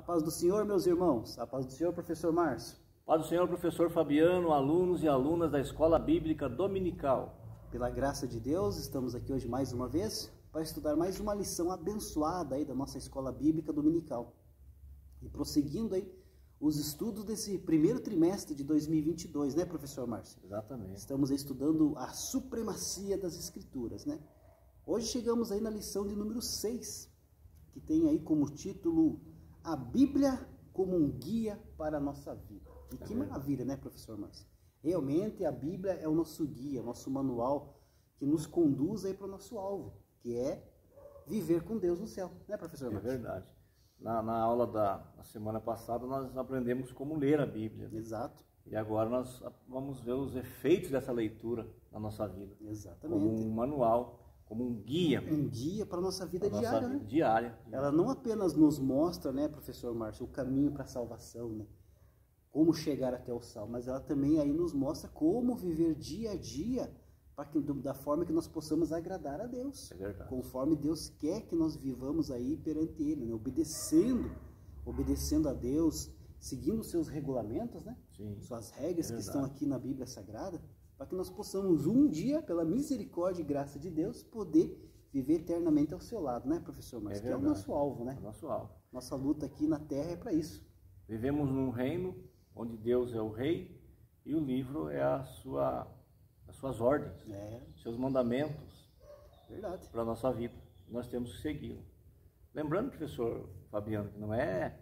paz do Senhor, meus irmãos. A paz do Senhor, professor Márcio. Paz do Senhor, professor Fabiano, alunos e alunas da Escola Bíblica Dominical. Pela graça de Deus, estamos aqui hoje mais uma vez para estudar mais uma lição abençoada aí da nossa Escola Bíblica Dominical. E prosseguindo aí os estudos desse primeiro trimestre de 2022, né, professor Márcio? Exatamente. Estamos aí estudando a supremacia das Escrituras, né? Hoje chegamos aí na lição de número 6, que tem aí como título A Bíblia como um guia para a nossa vida. E que maravilha, né, professor Márcio? Realmente a Bíblia é o nosso guia, o nosso manual que nos conduz aí para o nosso alvo, que é viver com Deus no céu, né, professor Márcio? É verdade. Na aula da semana passada nós aprendemos como ler a Bíblia. Exato. E agora nós vamos ver os efeitos dessa leitura na nossa vida. Exatamente. Como um manual, como um guia. Um guia para a nossa vida para diária, nossa vida né? diária. Ela não apenas nos mostra, né, professor Márcio, o caminho para a salvação, né? Como chegar até o céu, mas ela também aí nos mostra como viver dia a dia da forma que nós possamos agradar a Deus. É verdade. Conforme Deus quer que nós vivamos aí perante Ele, né? Obedecendo a Deus, seguindo os seus regulamentos, né? Sim. Suas regras que verdade. estão aqui na Bíblia Sagrada, para que nós possamos um dia, pela misericórdia e graça de Deus, poder viver eternamente ao seu lado, né, professor Márcio? Que é o nosso alvo, né? É o nosso alvo. Nossa luta aqui na Terra é para isso. Vivemos num reino onde Deus é o rei e o livro é as suas ordens, seus mandamentos. Verdade. Para a nossa vida. Nós temos que segui-lo. Lembrando, professor Fabiano, que não é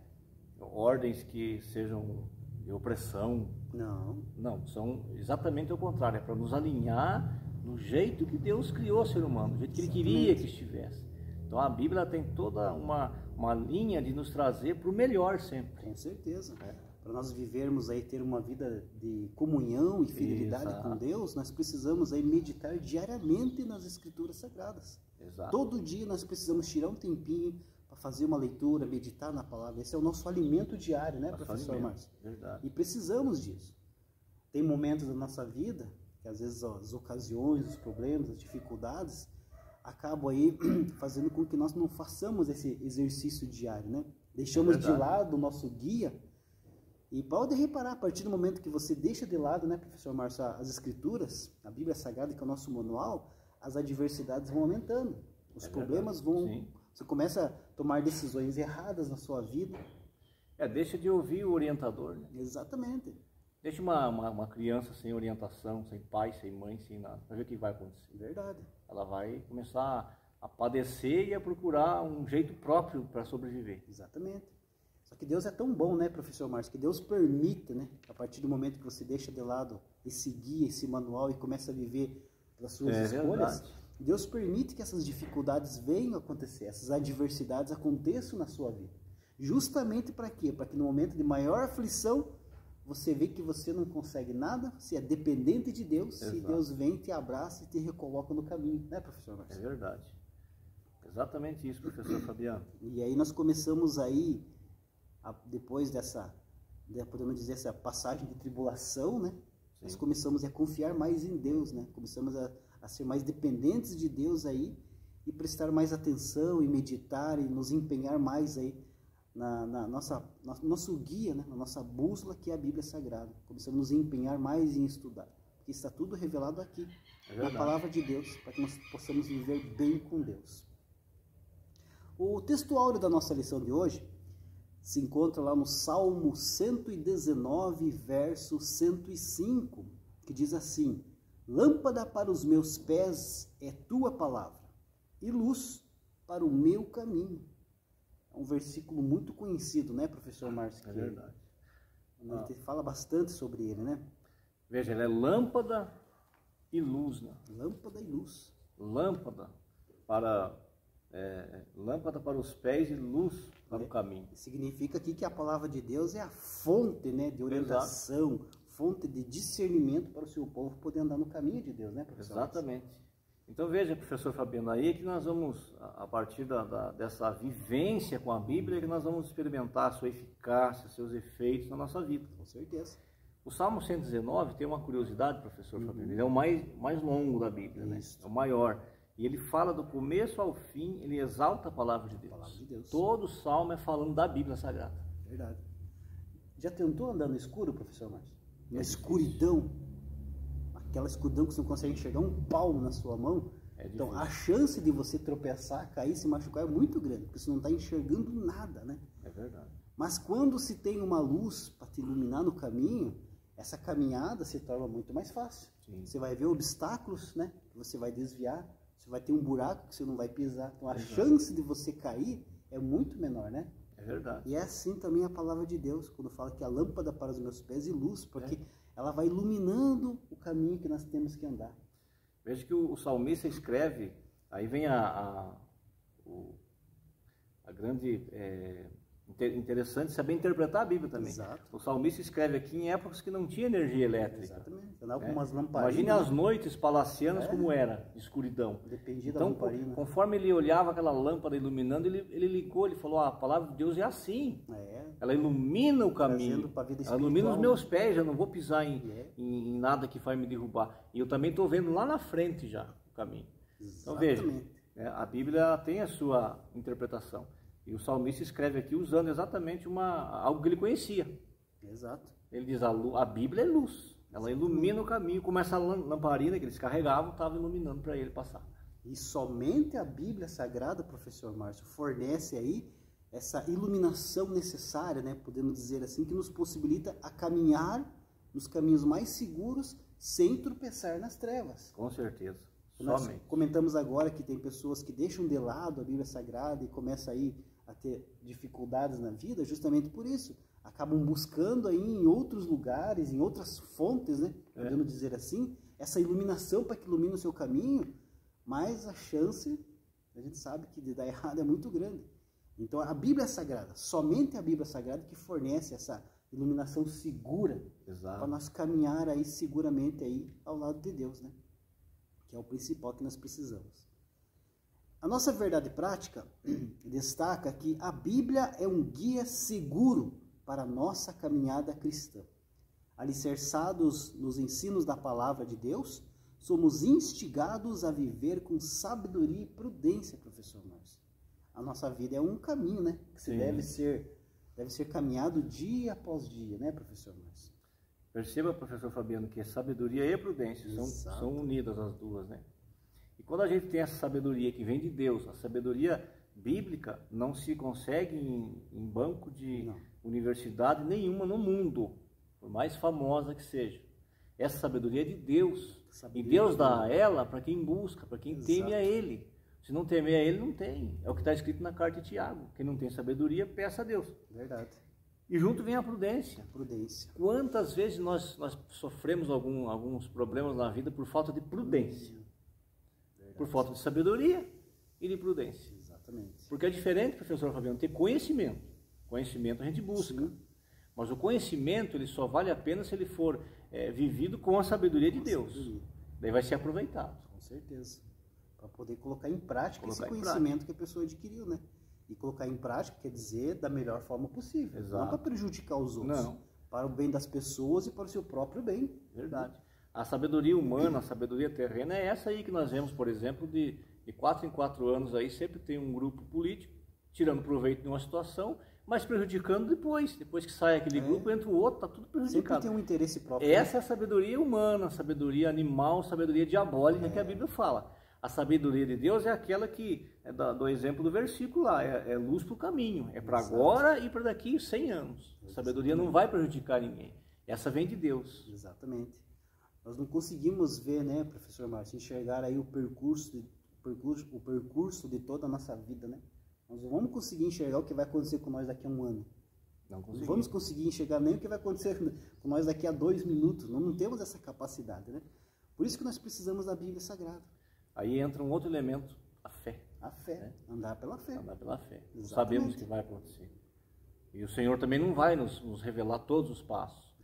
ordens que sejam de opressão. Não, são exatamente o contrário. É para nos alinhar no jeito que Deus criou o ser humano, do jeito que Ele queria que estivesse. Então a Bíblia tem toda uma linha de nos trazer para o melhor sempre. Com certeza. Para nós vivermos aí, ter uma vida de comunhão e fidelidade com Deus, nós precisamos aí meditar diariamente nas Escrituras Sagradas. Exato. Todo dia nós precisamos tirar um tempinho para fazer uma leitura, meditar na palavra. Esse é o nosso alimento diário, né, professor Márcio? Verdade. E precisamos disso. Tem momentos da nossa vida que às vezes as ocasiões, os problemas, as dificuldades acabam aí fazendo com que nós não façamos esse exercício diário, né? Deixamos de lado o nosso guia. E pode reparar, a partir do momento que você deixa de lado, né, professor Márcio, as Escrituras, a Bíblia Sagrada, que é o nosso manual, as adversidades vão aumentando. Os problemas vão... Sim. Você começa a tomar decisões erradas na sua vida. Deixa de ouvir o orientador. Né? Exatamente. Deixa uma criança sem orientação, sem pai, sem mãe, sem nada. Para ver o que vai acontecer. Verdade. Ela vai começar a padecer e a procurar um jeito próprio para sobreviver. Exatamente. Só que Deus é tão bom, né, professor Márcio, que Deus permite, né, a partir do momento que você deixa de lado esse guia, esse manual e começa a viver pelas suas escolhas, Deus permite que essas dificuldades venham a acontecer, essas adversidades aconteçam na sua vida. Justamente para quê? Para que no momento de maior aflição, você vê que você não consegue nada, você é dependente de Deus, e Deus vem, te abraça e te recoloca no caminho, né, professor Márcio? É verdade. Exatamente isso, professor Fabiano. E aí nós começamos aí, depois dessa, podemos dizer, essa passagem de tribulação, né? Sim. Nós começamos a confiar mais em Deus, né? Começamos a ser mais dependentes de Deus aí e prestar mais atenção e meditar e nos empenhar mais aí no nosso guia, né? Na nossa bússola, que é a Bíblia Sagrada. Começamos a nos empenhar mais em estudar, porque está tudo revelado aqui, na Palavra de Deus, para que nós possamos viver bem com Deus. O texto áureo da nossa lição de hoje se encontra lá no Salmo 119, verso 105, que diz assim: Lâmpada para os meus pés é tua palavra, e luz para o meu caminho. É um versículo muito conhecido, né, professor Márcio? É verdade. A gente fala bastante sobre ele, né? Veja, ele é lâmpada e luz, né? Lâmpada e luz. Lâmpada para os pés e luz para o caminho. Significa aqui que a palavra de Deus é a fonte, né, de orientação, fonte de discernimento para o seu povo poder andar no caminho de Deus, né, professor? Exatamente. Então veja, professor Fabiano, aí que nós vamos, a partir dessa vivência com a Bíblia, que nós vamos experimentar a sua eficácia, seus efeitos na nossa vida. Com certeza. O Salmo 119 tem uma curiosidade, professor Fabiano, ele é o mais longo da Bíblia, né? É o maior. E ele fala do começo ao fim, ele exalta a palavra de Deus. Todo salmo é falando da Bíblia Sagrada. Verdade. Já tentou andar no escuro, professor Márcio? Na escuridão? Aquela escuridão que você não consegue enxergar um palmo na sua mão. Então, a chance de você tropeçar, cair, se machucar é muito grande, porque você não está enxergando nada, né? É verdade. Mas quando se tem uma luz para te iluminar no caminho, essa caminhada se torna muito mais fácil. Sim. Você vai ver obstáculos, né? Que você vai desviar, você vai ter um buraco que você não vai pisar. Então, a chance de você cair é muito menor, né? É verdade. E é assim também a palavra de Deus, quando fala que a lâmpada para os meus pés e luz, porque ela vai iluminando o caminho que nós temos que andar. Veja que o salmista escreve, aí vem a grande... interessante saber interpretar a Bíblia também. Exato. O salmista escreve aqui em épocas que não tinha energia elétrica. Exatamente. Andava com umas lamparinas. Imagine as noites palacianas como era, de escuridão. Dependia da então, lamparina. Conforme ele olhava aquela lâmpada iluminando, ele ligou, ele falou, a palavra de Deus é assim. Ela ilumina o caminho. Ela ilumina os meus pés, eu não vou pisar em nada que vai me derrubar. E eu também estou vendo lá na frente já o caminho. Exatamente. Então veja, a Bíblia tem a sua interpretação. E o salmista escreve aqui usando exatamente algo que ele conhecia. Exato. Ele diz, a Bíblia é luz. Ela ilumina o caminho, como essa lamparina que eles carregavam, estava iluminando para ele passar. E somente a Bíblia Sagrada, professor Márcio, fornece aí essa iluminação necessária, né, podemos dizer assim, que nos possibilita a caminhar nos caminhos mais seguros sem tropeçar nas trevas. Com certeza. Nós comentamos agora que tem pessoas que deixam de lado a Bíblia Sagrada e começam aí a ter dificuldades na vida justamente por isso. Acabam buscando aí em outros lugares, em outras fontes, né? Podemos dizer assim, essa iluminação para que ilumine o seu caminho, mas a chance, a gente sabe que de dar errado é muito grande. Então a Bíblia Sagrada, somente a Bíblia Sagrada que fornece essa iluminação segura para nós caminhar aí seguramente aí ao lado de Deus, né? Que é o principal que nós precisamos. A nossa verdade prática destaca que a Bíblia é um guia seguro para a nossa caminhada cristã. Alicerçados nos ensinos da palavra de Deus, somos instigados a viver com sabedoria e prudência, professor Márcio. A nossa vida é um caminho, né? Que deve ser caminhado dia após dia, né, professor Márcio? Perceba, professor Fabiano, que sabedoria e prudência são unidas as duas, né? E quando a gente tem essa sabedoria que vem de Deus, a sabedoria bíblica não se consegue em banco de universidade nenhuma no mundo, por mais famosa que seja. Essa sabedoria é de Deus. E Deus dá ela para quem busca, para quem teme a Ele. Se não temer a Ele, não tem. É o que está escrito na carta de Tiago. Quem não tem sabedoria, peça a Deus. Verdade. E junto vem a prudência. Prudência. Quantas vezes nós sofremos alguns problemas na vida por falta de prudência? Por falta de sabedoria e de prudência. Exatamente. Porque é diferente, professor Fabiano, ter conhecimento. Conhecimento a gente busca. Sim. Mas o conhecimento ele só vale a pena se ele for vivido com a sabedoria de Deus. Daí vai ser aproveitado. Com certeza. Para poder colocar em prática esse conhecimento que a pessoa adquiriu, né? E colocar em prática quer dizer da melhor forma possível. Exato. Não para prejudicar os outros. Não. Para o bem das pessoas e para o seu próprio bem. Verdade. A sabedoria humana, a sabedoria terrena é essa aí que nós vemos, por exemplo, de 4 em 4 anos aí, sempre tem um grupo político tirando proveito de uma situação, mas prejudicando depois. Depois que sai aquele grupo, entra o outro, está tudo prejudicado. Sempre tem um interesse próprio. Essa é a sabedoria humana, a sabedoria animal, a sabedoria diabólica que a Bíblia fala. A sabedoria de Deus é aquela que, do exemplo do versículo lá, é luz para o caminho, é para agora e para daqui 100 anos. A sabedoria não vai prejudicar ninguém. Essa vem de Deus. Exatamente. Nós não conseguimos ver, né, professor Márcio, enxergar aí o percurso de toda a nossa vida, né? Nós não vamos conseguir enxergar o que vai acontecer com nós daqui a um ano. Não vamos conseguir enxergar nem o que vai acontecer com nós daqui a 2 minutos. Nós não temos essa capacidade, né? Por isso que nós precisamos da Bíblia Sagrada. Aí entra um outro elemento, a fé. A fé, né? Andar pela fé. Andar pela fé. Sabemos que vai acontecer. E o Senhor também não vai nos revelar todos os passos.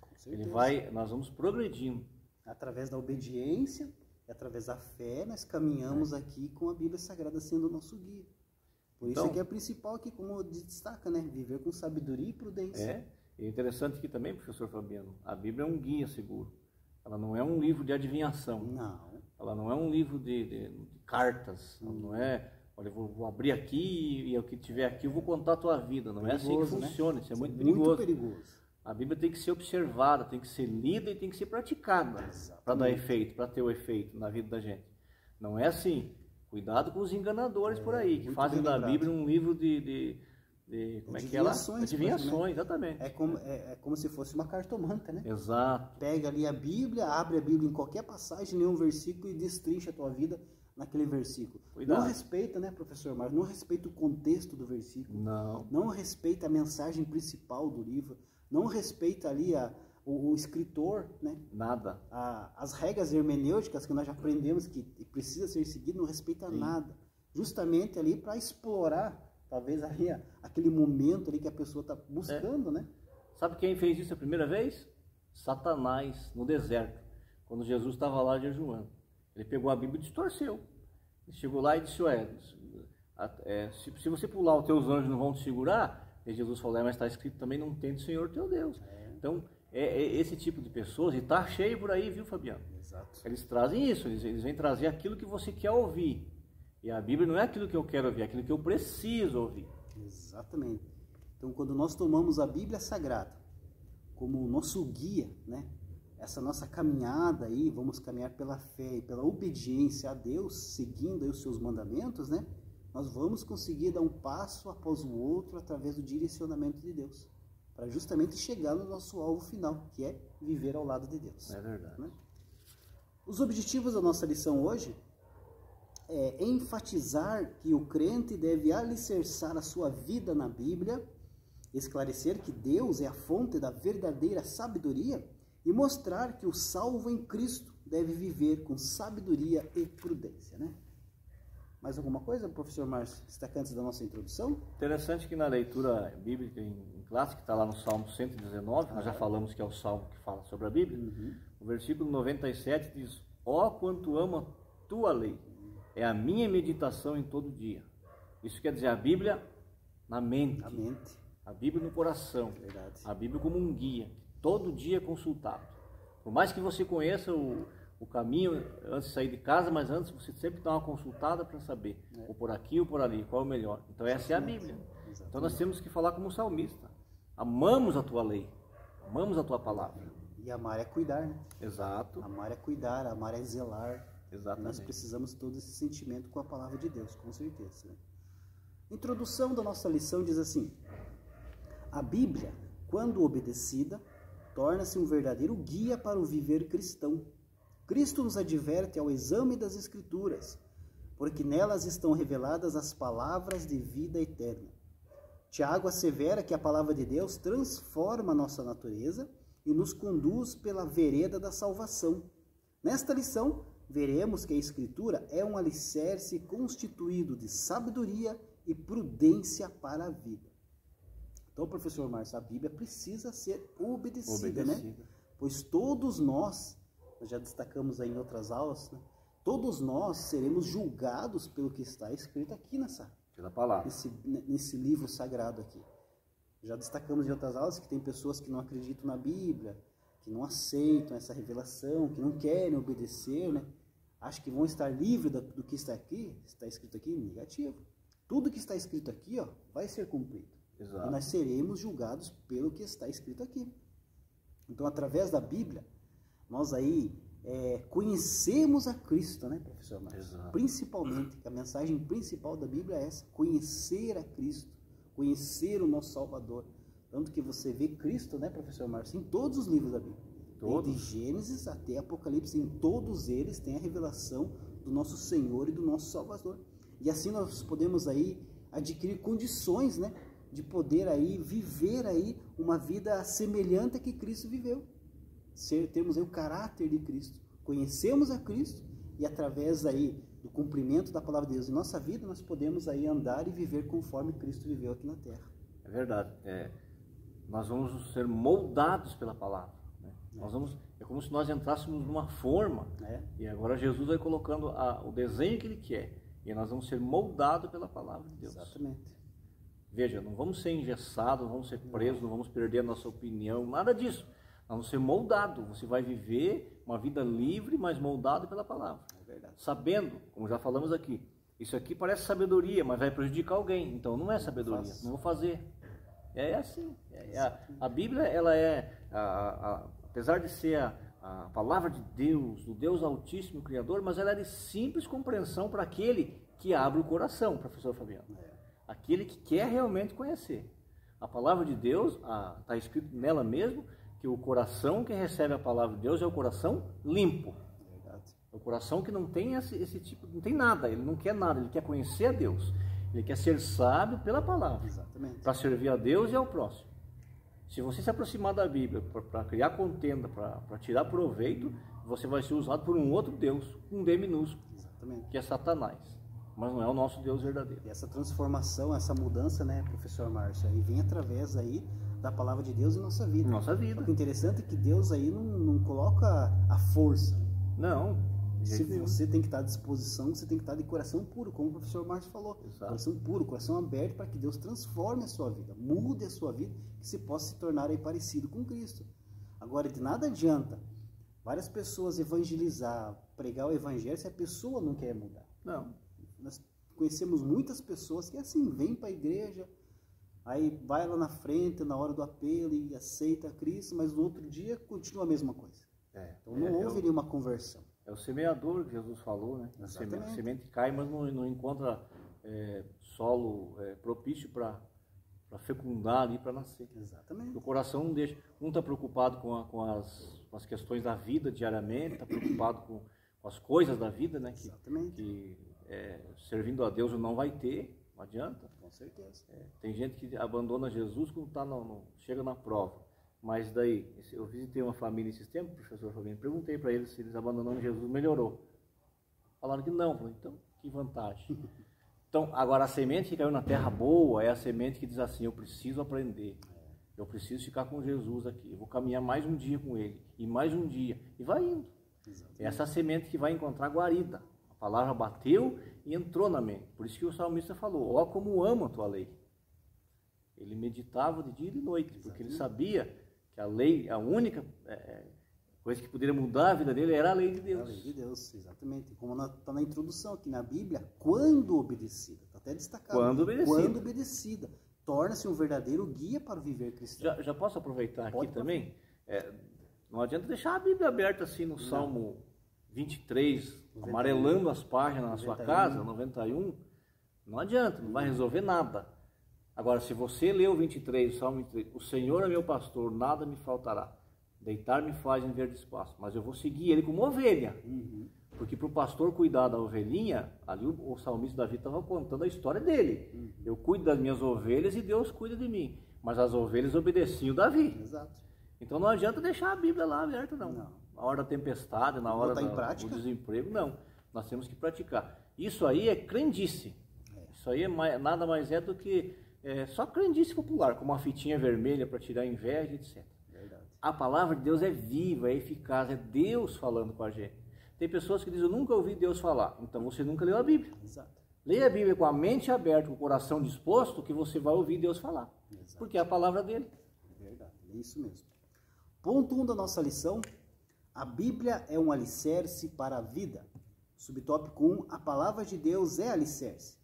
Nós vamos progredindo. Através da obediência e através da fé, nós caminhamos aqui com a Bíblia Sagrada sendo o nosso guia. Por isso que é principal aqui, como destaca, né? Viver com sabedoria e prudência. É interessante aqui também, professor Fabiano, a Bíblia é um guia seguro. Ela não é um livro de adivinhação. Não. Ela não é um livro de cartas. Não é, olha, eu vou abrir aqui e o que tiver aqui eu vou contar a tua vida. Não perigoso, é assim que funciona, né? Isso é muito perigoso. Muito perigoso. A Bíblia tem que ser observada, tem que ser lida e tem que ser praticada para dar efeito, para ter o efeito na vida da gente. Não é assim. Cuidado com os enganadores por aí, que fazem da Bíblia um livro de como é que é lá? Adivinhações, exatamente. É como se fosse uma cartomanta, né? Exato. Pega ali a Bíblia, abre a Bíblia em qualquer passagem, lê um versículo e destrincha a tua vida naquele versículo. Cuidado. Não respeita, né, professor Marcos? Não respeita o contexto do versículo. Não respeita a mensagem principal do livro. Não respeita ali o escritor, né? Nada. As regras hermenêuticas que nós já aprendemos que precisa ser seguido, não respeita nada. Justamente ali para explorar, talvez ali aquele momento ali que a pessoa está buscando, né? Sabe quem fez isso a primeira vez? Satanás, no deserto, quando Jesus estava lá jejuando. Ele pegou a Bíblia e distorceu. Ele chegou lá e disse, se você pular, os teus anjos não vão te segurar. E Jesus falou, mas está escrito também, não tente o Senhor teu Deus. Então, é esse tipo de pessoas, e está cheio por aí, viu, Fabiano? Exato. Eles trazem isso, eles vêm trazer aquilo que você quer ouvir. E a Bíblia não é aquilo que eu quero ouvir, é aquilo que eu preciso ouvir. Exatamente. Então, quando nós tomamos a Bíblia Sagrada como nosso guia, né? Essa nossa caminhada aí, vamos caminhar pela fé e pela obediência a Deus, seguindo aí os seus mandamentos, né? Nós vamos conseguir dar um passo após o outro através do direcionamento de Deus, para justamente chegar no nosso alvo final, que é viver ao lado de Deus. É verdade. Né? Os objetivos da nossa lição hoje é enfatizar que o crente deve alicerçar a sua vida na Bíblia, esclarecer que Deus é a fonte da verdadeira sabedoria e mostrar que o salvo em Cristo deve viver com sabedoria e prudência, né? Mais alguma coisa, professor Márcio, destaca antes da nossa introdução? Interessante que na leitura bíblica em classe, que está lá no Salmo 119, nós já falamos que é o Salmo que fala sobre a Bíblia, o versículo 97 diz, quanto amo a tua lei, é a minha meditação em todo dia. Isso quer dizer, a Bíblia na mente, a Bíblia no coração, a Bíblia como um guia, todo dia é consultado. Por mais que você conheça o caminho antes de sair de casa, mas antes você sempre dá uma consultada para saber, ou por aqui ou por ali, qual é o melhor. Então essa é a Bíblia. Exatamente. Então nós temos que falar como salmista. Amamos a tua lei, amamos a tua palavra. E amar é cuidar, né? Exato. Amar é cuidar, amar é zelar. Exatamente. Nós precisamos todo esse sentimento com a palavra de Deus, com certeza. Né? Introdução da nossa lição diz assim: a Bíblia, quando obedecida, torna-se um verdadeiro guia para o viver cristão. Cristo nos adverte ao exame das Escrituras, porque nelas estão reveladas as palavras de vida eterna. Tiago assevera que a palavra de Deus transforma a nossa natureza e nos conduz pela vereda da salvação. Nesta lição, veremos que a Escritura é um alicerce constituído de sabedoria e prudência para a vida. Então, professor Márcio, a Bíblia precisa ser obedecida, né? Pois todos nós já destacamos aí em outras aulas, né? Todos nós seremos julgados pelo que está escrito aqui pela palavra. Nesse livro sagrado aqui. Já destacamos em outras aulas que tem pessoas que não acreditam na Bíblia, que não aceitam essa revelação, que não querem obedecer, né? Acham que vão estar livres do que está escrito aqui, negativo. Tudo que está escrito aqui, vai ser cumprido. Exato. E nós seremos julgados pelo que está escrito aqui. Então, através da Bíblia, nós aí conhecemos a Cristo, né, professor Márcio? Exato. Principalmente, a mensagem principal da Bíblia é essa: conhecer a Cristo, conhecer o nosso Salvador. Tanto que você vê Cristo, né, professor Márcio, em todos os livros da Bíblia. Todos. De Gênesis até Apocalipse, em todos eles tem a revelação do nosso Senhor e do nosso Salvador. E assim nós podemos aí adquirir condições, né, de poder aí viver aí uma vida semelhante a que Cristo viveu. Temos aí o caráter de Cristo, conhecemos a Cristo e através aí do cumprimento da palavra de Deus em nossa vida, nós podemos aí andar e viver conforme Cristo viveu aqui na terra. É verdade. Nós vamos ser moldados pela palavra. Né? É como se nós entrássemos numa forma e agora Jesus vai colocando o desenho que Ele quer e nós vamos ser moldados pela palavra de Deus. Exatamente. Veja, não vamos ser engessados, não vamos ser presos, não vamos perder a nossa opinião, nada disso. Nós vamos ser moldados. Você vai viver uma vida livre, mas moldado pela palavra. É verdade. Sabendo, como já falamos aqui, Isso aqui parece sabedoria, mas vai prejudicar alguém. Então não é sabedoria, não vou fazer. É assim. A Bíblia, ela apesar de ser a palavra de Deus, do Deus Altíssimo Criador, mas ela é de simples compreensão para aquele que abre o coração, professor Fabiano. Aquele que quer realmente conhecer. A palavra de Deus, está escrito nela mesmo, que o coração que recebe a palavra de Deus é o coração limpo. É o coração que não tem esse tipo, não tem nada, ele não quer nada, ele quer conhecer a Deus. Ele quer ser sábio pela palavra, para servir a Deus e ao próximo. Se você se aproximar da Bíblia para criar contenda, para tirar proveito, você vai ser usado por um outro Deus, um D minúsculo, que é Satanás. Mas não é o nosso Deus verdadeiro. E essa transformação, essa mudança, né, professor Márcio, aí vem através aí da palavra de Deus em nossa vida. Nossa vida. O interessante é que Deus aí não coloca a força. Não. Se você tem que estar à disposição, você tem que estar de coração puro, como o professor Márcio falou. Exato. Coração puro, coração aberto para que Deus transforme a sua vida, mude a sua vida, que você possa se tornar aí parecido com Cristo. Agora, de nada adianta várias pessoas evangelizar, pregar o evangelho, se a pessoa não quer mudar. Não. Nós conhecemos muitas pessoas que assim, vêm para a igreja, aí vai lá na frente, na hora do apelo e aceita Cristo, mas no outro dia continua a mesma coisa. Então não houve nenhuma conversão. É o semeador que Jesus falou, né? A semente cai, mas não encontra solo propício para fecundar ali, para nascer. Exatamente. O coração não deixa. Um está preocupado com as questões da vida diariamente, está preocupado com as coisas da vida, né? Que servindo a Deus não vai ter, não adianta. Com certeza. Tem gente que abandona Jesus quando chega na prova. Mas daí, eu visitei uma família esses tempos, professor Fabiano, perguntei para eles se eles abandonando Jesus melhorou. Falaram que não. Falei, então, que vantagem. Então, agora a semente que caiu na terra boa é a semente que diz assim, eu preciso aprender, eu preciso ficar com Jesus aqui, eu vou caminhar mais um dia com Ele, e mais um dia, e vai indo. Exatamente. Essa semente que vai encontrar guarida. A palavra bateu e entrou na mente. Por isso que o salmista falou, ó como amo a tua lei. Ele meditava de dia e de noite, porque ele sabia que a lei, a única coisa que poderia mudar a vida dele era a lei de Deus. A lei de Deus, exatamente. Como está na introdução aqui na Bíblia, quando obedecida, está até destacado. Quando obedecida, torna-se um verdadeiro guia para o viver cristão. Já posso aproveitar aqui também? Não adianta deixar a Bíblia aberta assim no Salmo 23, 91, amarelando as páginas na sua casa, 91. Não adianta, não vai resolver nada. Agora, se você lê o 23, o Salmo 23, o Senhor é meu pastor, nada me faltará. Deitar-me faz em verde espaço, mas eu vou seguir ele como ovelha. Porque para o pastor cuidar da ovelhinha, ali o salmista Davi estava contando a história dele. Eu cuido das minhas ovelhas e Deus cuida de mim. Mas as ovelhas obedeciam Davi. Exato. Então não adianta deixar a Bíblia lá aberta, não. Na hora da tempestade, na hora do desemprego, não. Nós temos que praticar. Isso aí é crendice. Isso aí nada mais é do que só crendice popular, como uma fitinha vermelha para tirar inveja, etc. Verdade. A palavra de Deus é viva, é eficaz, é Deus falando com a gente. Tem pessoas que dizem, eu nunca ouvi Deus falar. Então você nunca leu a Bíblia. Exato. Leia a Bíblia com a mente aberta, com o coração disposto, que você vai ouvir Deus falar. Exato. Porque é a palavra dele. Verdade, é isso mesmo. Ponto 1 da nossa lição, a Bíblia é um alicerce para a vida. Subtópico 1, a palavra de Deus é alicerce.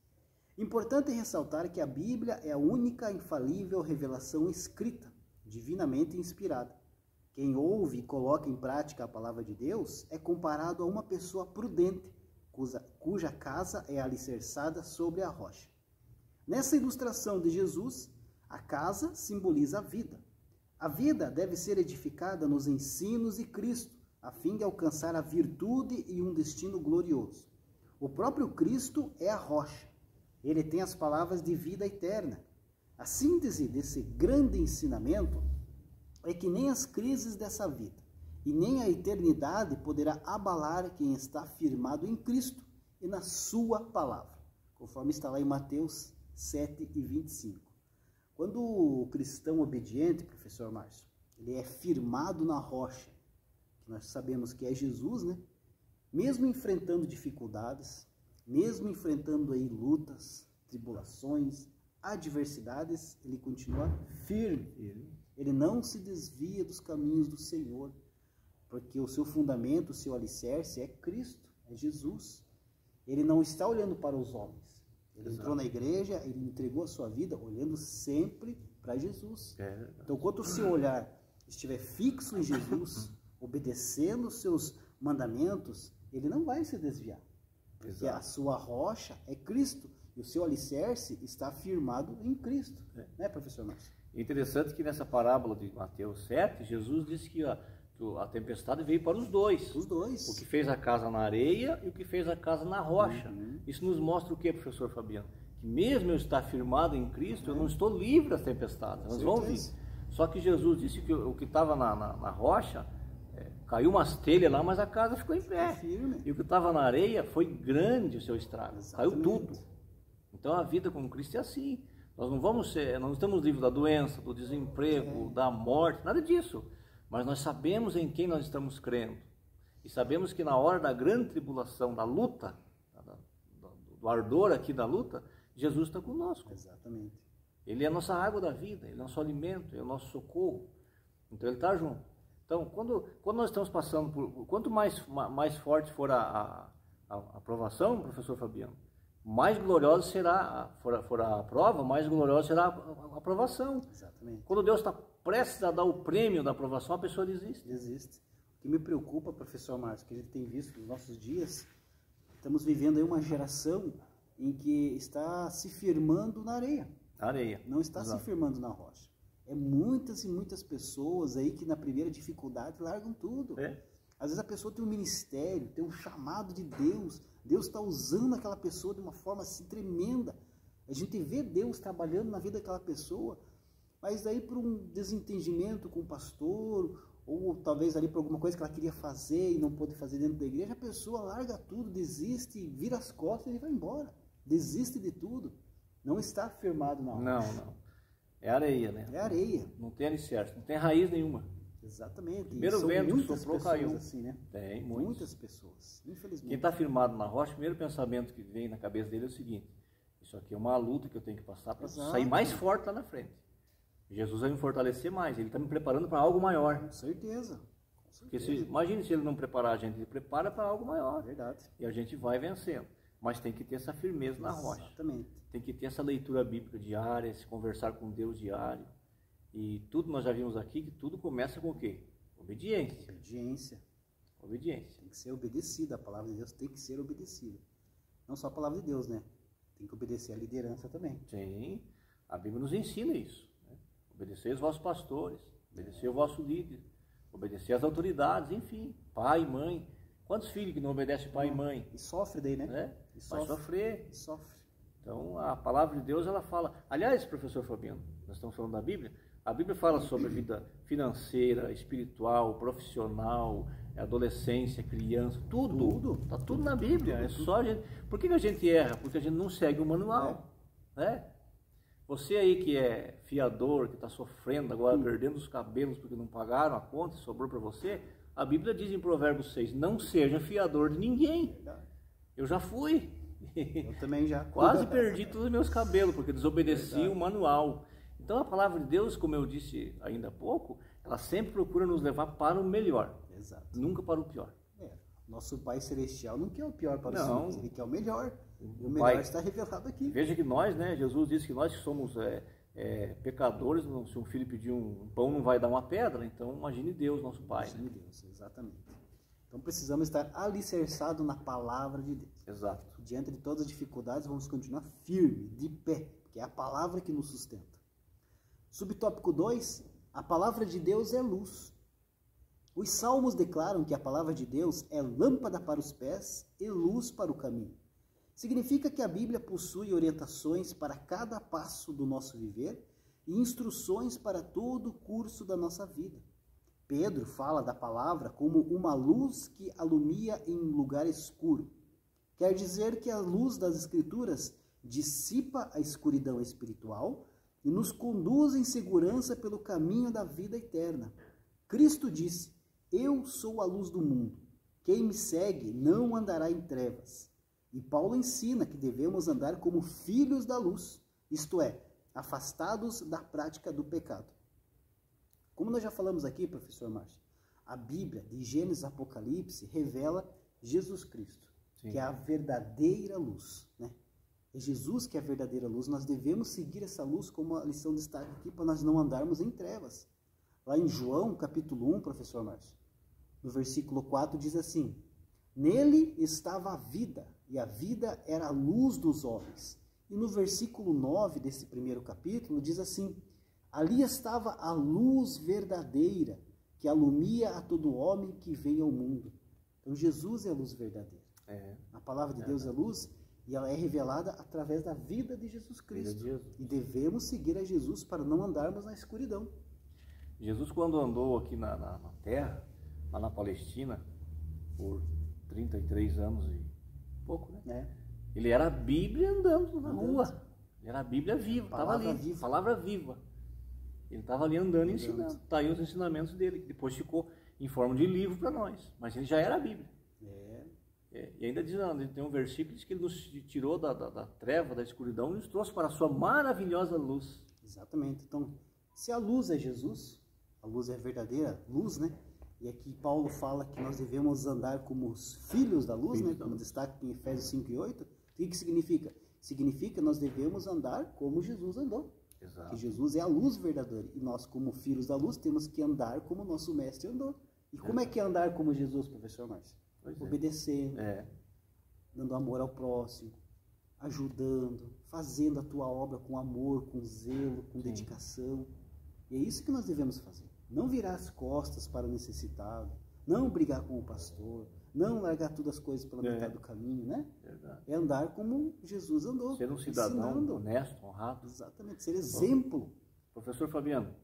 Importante ressaltar que a Bíblia é a única infalível revelação escrita, divinamente inspirada. Quem ouve e coloca em prática a palavra de Deus é comparado a uma pessoa prudente, cuja casa é alicerçada sobre a rocha. Nessa ilustração de Jesus, a casa simboliza a vida. A vida deve ser edificada nos ensinos de Cristo, a fim de alcançar a virtude e um destino glorioso. O próprio Cristo é a rocha. Ele tem as palavras de vida eterna. A síntese desse grande ensinamento é que nem as crises dessa vida e nem a eternidade poderá abalar quem está firmado em Cristo e na sua palavra, conforme está lá em Mateus 7:25. Quando o cristão obediente, professor Márcio, ele é firmado na rocha, que nós sabemos que é Jesus, né? Mesmo enfrentando dificuldades, mesmo enfrentando aí lutas, tribulações, adversidades, ele continua firme. Ele não se desvia dos caminhos do Senhor, porque o seu fundamento, o seu alicerce é Cristo, é Jesus. Ele não está olhando para os homens. Ele entrou na igreja, ele entregou a sua vida olhando sempre para Jesus. Então, quando o seu olhar estiver fixo em Jesus, obedecendo os seus mandamentos, ele não vai se desviar. Porque a sua rocha é Cristo. E o seu alicerce está firmado em Cristo. Né, professor Márcio? Interessante que nessa parábola de Mateus 7, Jesus disse que a tempestade veio para os dois. Os dois. O que fez a casa na areia e o que fez a casa na rocha. Isso nos mostra o que, professor Fabiano? Que mesmo eu estar firmado em Cristo, eu não estou livre das tempestades. Elas vão vir. Só que Jesus disse que o que estava na rocha, caiu umas telhas lá, mas a casa ficou em pé. E o que estava na areia foi grande o seu estrago. Caiu tudo. Então a vida com Cristo é assim. Nós não estamos livres da doença, do desemprego, da morte, nada disso. Mas nós sabemos em quem nós estamos crendo. E sabemos que na hora da grande tribulação, da luta, do ardor aqui da luta, Jesus está conosco. Exatamente. Ele é a nossa água da vida, ele é o nosso alimento, ele é o nosso socorro. Então ele está junto. Então, quando nós estamos passando por... Quanto mais forte for a aprovação, professor Fabiano, mais gloriosa for a prova, mais gloriosa será a aprovação. Exatamente. Quando Deus está prestes a dar o prêmio da aprovação, a pessoa desiste. Desiste. O que me preocupa, professor Márcio, que a gente tem visto nos nossos dias, estamos vivendo aí uma geração em que está se firmando na areia. Não está se firmando na rocha. É muitas e muitas pessoas aí que na primeira dificuldade largam tudo. Às vezes a pessoa tem um ministério, tem um chamado de Deus. Deus está usando aquela pessoa de uma forma assim tremenda. A gente vê Deus trabalhando na vida daquela pessoa, mas daí por um desentendimento com o pastor, ou talvez ali por alguma coisa que ela queria fazer e não pôde fazer dentro da igreja, a pessoa larga tudo, desiste, vira as costas e vai embora. Desiste de tudo. Não está firmado na rocha. Não. É areia, né? É areia. Não tem alicerce, não tem raiz nenhuma. Exatamente. Primeiro vento que soprou, caiu. Assim, né? Tem muitas pessoas, infelizmente. Quem está firmado na rocha, o primeiro pensamento que vem na cabeça dele é o seguinte: isso aqui é uma luta que eu tenho que passar para sair mais forte lá na frente. Jesus vai me fortalecer mais, ele está me preparando para algo maior. Com certeza. Porque imagine se ele não preparar a gente, ele prepara para algo maior. Verdade. E a gente vai vencendo. Mas tem que ter essa firmeza na rocha. Exatamente. Tem que ter essa leitura bíblica diária, se conversar com Deus diário. E tudo nós já vimos aqui que tudo começa com o quê? Obediência. Obediência. Tem que ser obedecida, a palavra de Deus tem que ser obedecida. Não só a palavra de Deus, né? Tem que obedecer a liderança também. Sim, a Bíblia nos ensina isso. Né? Obedecer os vossos pastores, obedecer o vosso líder, obedecer as autoridades, enfim, pai e mãe. Quantos filhos que não obedecem pai e mãe? E sofre daí, né? Vai sofrer. Sofre. Então, a palavra de Deus, ela fala... Aliás, professor Fabiano, nós estamos falando da Bíblia. A Bíblia fala sobre a vida financeira, espiritual, profissional, adolescência, criança, tudo. Está tudo na Bíblia. É só a gente... Por que a gente erra? Porque a gente não segue o manual. Né? Você aí que é fiador, que está sofrendo agora, perdendo os cabelos porque não pagaram a conta e sobrou para você... A Bíblia diz em Provérbios 6, não seja fiador de ninguém. Eu já fui. Eu também já. Quase perdi todos os meus cabelos, porque desobedeci o manual. Então a palavra de Deus, como eu disse ainda há pouco, ela sempre procura nos levar para o melhor. Exato. Nunca para o pior. Nosso Pai Celestial não quer o pior para os filhos, Ele quer o melhor. O melhor Pai, está revelado aqui. Veja que nós, né, Jesus disse que nós que somos pecadores, se um filho pedir um pão não vai dar uma pedra, então imagine Deus, nosso Pai. Imagine Deus, exatamente. Então precisamos estar alicerçados na palavra de Deus. Exato. Diante de todas as dificuldades, vamos continuar firme, de pé, porque é a palavra que nos sustenta. Subtópico 2, a palavra de Deus é luz. Os salmos declaram que a palavra de Deus é lâmpada para os pés e luz para o caminho. Significa que a Bíblia possui orientações para cada passo do nosso viver e instruções para todo o curso da nossa vida. Pedro fala da palavra como uma luz que alumia em lugar escuro. Quer dizer que a luz das Escrituras dissipa a escuridão espiritual e nos conduz em segurança pelo caminho da vida eterna. Cristo disse: eu sou a luz do mundo. Quem me segue não andará em trevas. E Paulo ensina que devemos andar como filhos da luz, isto é, afastados da prática do pecado. Como nós já falamos aqui, professor Márcio, a Bíblia, de Gênesis a Apocalipse, revela Jesus Cristo. Sim. Que é a verdadeira luz, né? É Jesus que é a verdadeira luz. Nós devemos seguir essa luz, como a lição destaca aqui, para nós não andarmos em trevas. Lá em João, capítulo 1, professor Márcio, no versículo 4, diz assim: nele estava a vida, e a vida era a luz dos homens. E no versículo 9 desse primeiro capítulo, diz assim: ali estava a luz verdadeira, que alumia a todo homem que vem ao mundo. Então Jesus é a luz verdadeira. A palavra de Deus é luz, e ela é revelada através da vida de Jesus Cristo. E devemos seguir a Jesus para não andarmos na escuridão. Jesus, quando andou aqui na terra, lá na Palestina, por 33 anos e pouco, né? Ele era a Bíblia andando na rua. Ele era a Bíblia viva, estava ali, palavra viva. Ele estava ali andando e ensinando. Está aí os ensinamentos dele, que depois ficou em forma de livro para nós. Mas ele já era a Bíblia. E ainda diz, tem um versículo que diz que ele nos tirou da treva, da escuridão, e nos trouxe para a sua maravilhosa luz. Exatamente. Então, se a luz é Jesus, a luz é a verdadeira luz, né? E aqui Paulo fala que nós devemos andar como os filhos da luz, né? Como destaca em Efésios 5 e 8. O que significa? Significa que nós devemos andar como Jesus andou. Exato. Que Jesus é a luz verdadeira. E nós, como filhos da luz, temos que andar como nosso mestre andou. E como é que é andar como Jesus, professor Márcio? Obedecendo, dando amor ao próximo, ajudando, fazendo a tua obra com amor, com zelo, com dedicação. E é isso que nós devemos fazer. Não virar as costas para o necessitado, não brigar com o pastor, não largar todas as coisas pela metade do caminho, né? Verdade. É andar como Jesus andou. Ser um cidadão honesto, honrado. Exatamente, ser exemplo. Professor Fabiano,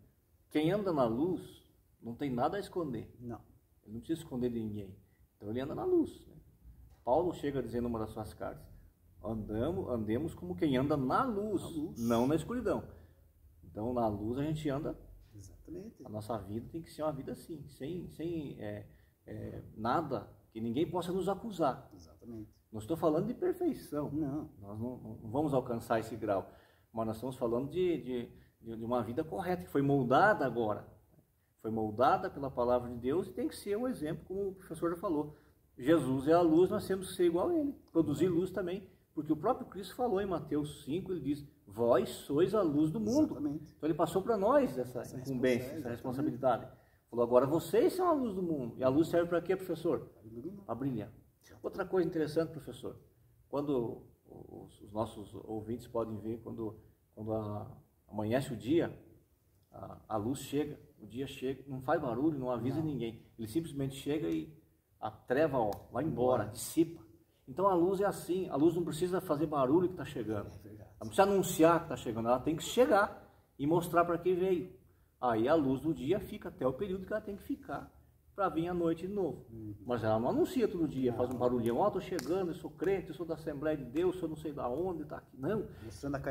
quem anda na luz não tem nada a esconder. Não. Ele não precisa esconder de ninguém. Então ele anda na luz. Né? Paulo chega a dizer numa das suas cartas: andemos como quem anda na luz, não na escuridão. Então na luz a gente anda. Exatamente. A nossa vida tem que ser uma vida assim, sem nada que ninguém possa nos acusar. Exatamente. Não estou falando de perfeição. Não. Nós não vamos alcançar esse grau. Mas nós estamos falando de uma vida correta, que foi moldada agora. Foi moldada pela palavra de Deus e tem que ser um exemplo, como o professor já falou. Jesus é a luz, nós temos que ser igual a ele. Produzir luz também, porque o próprio Cristo falou em Mateus 5, ele diz: vós sois a luz do mundo. Exatamente. Então ele passou para nós essa incumbência, essa responsabilidade. Falou: agora vocês são a luz do mundo. E a luz serve para quê, professor? Para brilhar. Outra coisa interessante, professor, quando os nossos ouvintes podem ver, quando amanhece o dia, a luz chega, o dia chega, não faz barulho, não avisa ninguém. Ele simplesmente chega e a treva vai embora, dissipa. Então a luz é assim, a luz não precisa fazer barulho que está chegando. Ela não precisa anunciar que está chegando, ela tem que chegar e mostrar para quem veio. Aí a luz do dia fica até o período que ela tem que ficar para vir à noite de novo. Mas ela não anuncia todo dia, faz um barulhão: estou chegando, eu sou crente, eu sou da Assembleia de Deus, eu não sei da onde, está aqui. Não,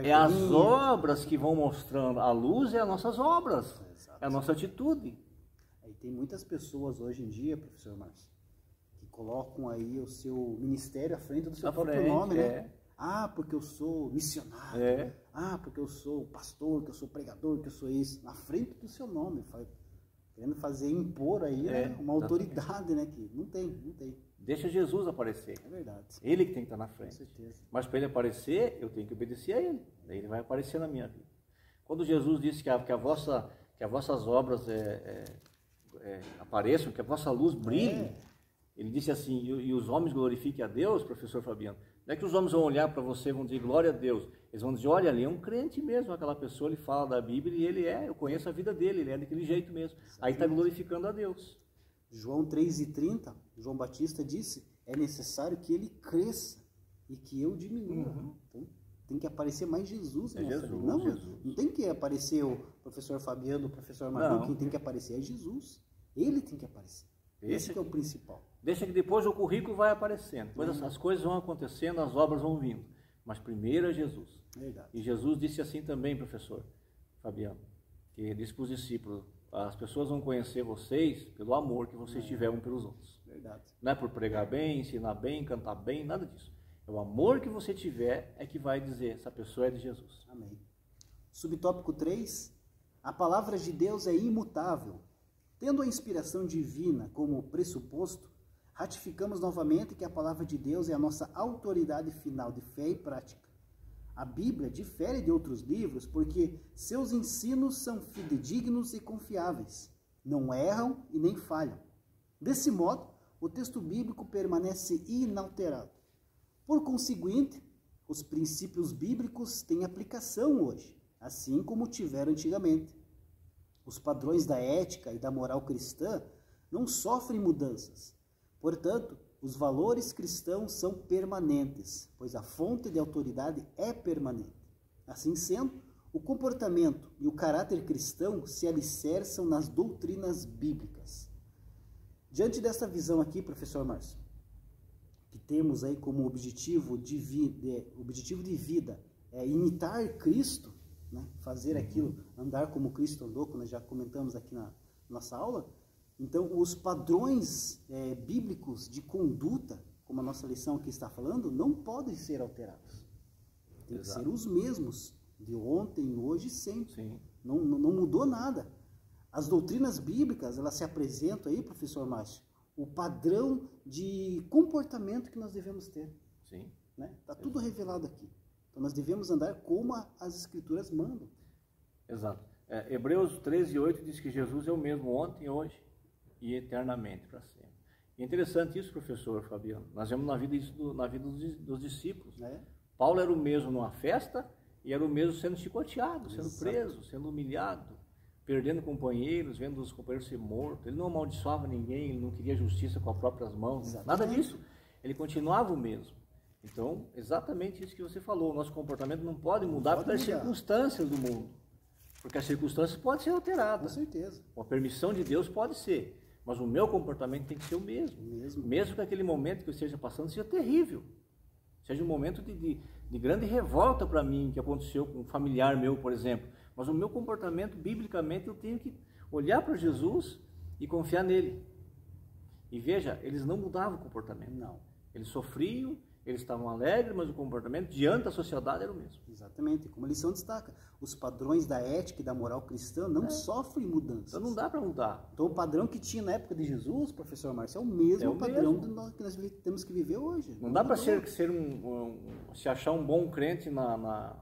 é as obras que vão mostrando. A luz é as nossas obras, é a nossa atitude. Aí tem muitas pessoas hoje em dia, professor Márcio, que colocam aí o seu ministério à frente do seu próprio nome, né? Ah, porque eu sou missionário. Ah, porque eu sou pastor, que eu sou pregador, que eu sou isso. Na frente do seu nome, querendo impor aí uma autoridade, né? Que não tem. Deixa Jesus aparecer. É verdade. Ele que tem que estar na frente. Com certeza. Mas para ele aparecer, eu tenho que obedecer a ele. Daí ele vai aparecer na minha vida. Quando Jesus disse que as vossas obras apareçam, que a vossa luz brilhe, ele disse assim: e os homens glorifiquem a Deus, professor Fabiano. Não é que os homens vão olhar para você e vão dizer glória a Deus. Eles vão dizer: olha, ali é um crente mesmo, aquela pessoa, ele fala da Bíblia e ele eu conheço a vida dele, ele é daquele jeito mesmo. Exatamente. Aí está glorificando a Deus. João 3,30, João Batista disse: é necessário que ele cresça e que eu diminua. Então tem que aparecer mais Jesus nessa vida. Não tem que aparecer o professor Fabiano, o professor Marcos. Quem tem que aparecer é Jesus. Ele tem que aparecer. Esse que é o principal. Deixa que depois o currículo vai aparecendo. Depois as coisas vão acontecendo, as obras vão vindo. Mas primeiro é Jesus. Verdade. E Jesus disse assim também, professor Fabiano, que disse para os discípulos: as pessoas vão conhecer vocês pelo amor que vocês tiveram pelos outros. Verdade. Não é por pregar bem, ensinar bem, cantar bem, nada disso. É o amor que você tiver é que vai dizer: essa pessoa é de Jesus. Amém. Subtópico 3. A palavra de Deus é imutável. Tendo a inspiração divina como pressuposto, Ratificamos novamente que a palavra de Deus é a nossa autoridade final de fé e prática. A Bíblia difere de outros livros porque seus ensinos são fidedignos e confiáveis, não erram e nem falham. Desse modo, o texto bíblico permanece inalterado. Por conseguinte, os princípios bíblicos têm aplicação hoje, assim como tiveram antigamente. Os padrões da ética e da moral cristã não sofrem mudanças. Portanto, os valores cristãos são permanentes, pois a fonte de autoridade é permanente. Assim sendo, o comportamento e o caráter cristão se alicerçam nas doutrinas bíblicas. Diante dessa visão aqui, professor Márcio, que temos aí como objetivo de vida imitar Cristo, né? Fazer aquilo, andar como Cristo andou, como nós já comentamos aqui na nossa aula. Então, os padrões bíblicos de conduta, como a nossa lição aqui está falando, não podem ser alterados. Tem que ser os mesmos, de ontem, hoje e sempre. Sim. Não mudou nada. As doutrinas bíblicas, elas se apresentam aí, professor Márcio, o padrão de comportamento que nós devemos ter. Sim. Né? Está tudo revelado aqui. Então, nós devemos andar como as Escrituras mandam. Exato. Hebreus 13:8 diz que Jesus é o mesmo ontem, hoje e eternamente, para sempre. E é interessante isso, professor Fabiano. Nós vemos na vida dos discípulos. Paulo era o mesmo numa festa e era o mesmo sendo chicoteado, sendo preso, sendo humilhado, perdendo companheiros, vendo os companheiros ser mortos. Ele não amaldiçoava ninguém, ele não queria justiça com as próprias mãos, nada disso. Ele continuava o mesmo. Então, exatamente isso que você falou, o nosso comportamento não pode mudar pelas circunstâncias do mundo. Porque as circunstâncias podem ser alteradas. Com certeza. Com a permissão de Deus pode ser. Mas o meu comportamento tem que ser o mesmo. Mesmo que aquele momento que eu esteja passando seja terrível. Seja um momento de grande revolta para mim, que aconteceu com um familiar meu, por exemplo. Mas o meu comportamento, biblicamente, eu tenho que olhar para Jesus e confiar nele. E veja, eles não mudavam o comportamento. Não. Eles sofriam, eles estavam alegres, mas o comportamento diante da sociedade era o mesmo. Exatamente. Como a lição destaca, os padrões da ética e da moral cristã não sofrem mudanças. Então não dá para mudar. Então o padrão que tinha na época de Jesus, professor Márcio, é o mesmo padrão que nós temos que viver hoje. Não dá para se achar um bom crente na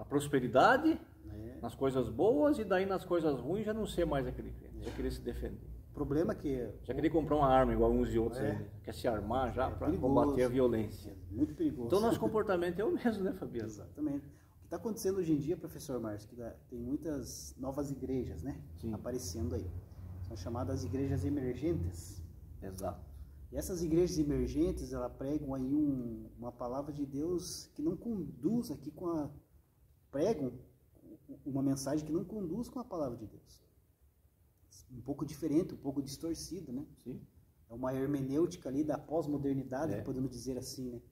prosperidade, nas coisas boas, e daí nas coisas ruins já não ser mais aquele crente, já querer se defender. O problema é que... Já querer comprar uma arma igual uns e outros, quer se armar já para combater a violência. Muito perigoso. Então nosso comportamento é o mesmo, né, Fabiano? Exatamente. O que está acontecendo hoje em dia, professor Márcio, que tem muitas novas igrejas, né? Sim. Aparecendo aí. São chamadas igrejas emergentes. Exato. E essas igrejas emergentes, elas pregam aí uma palavra de Deus que não conduz aqui pregam uma mensagem que não conduz com a palavra de Deus. Um pouco diferente, um pouco distorcida, né? Sim. É uma hermenêutica ali da pós-modernidade, podemos dizer assim, né?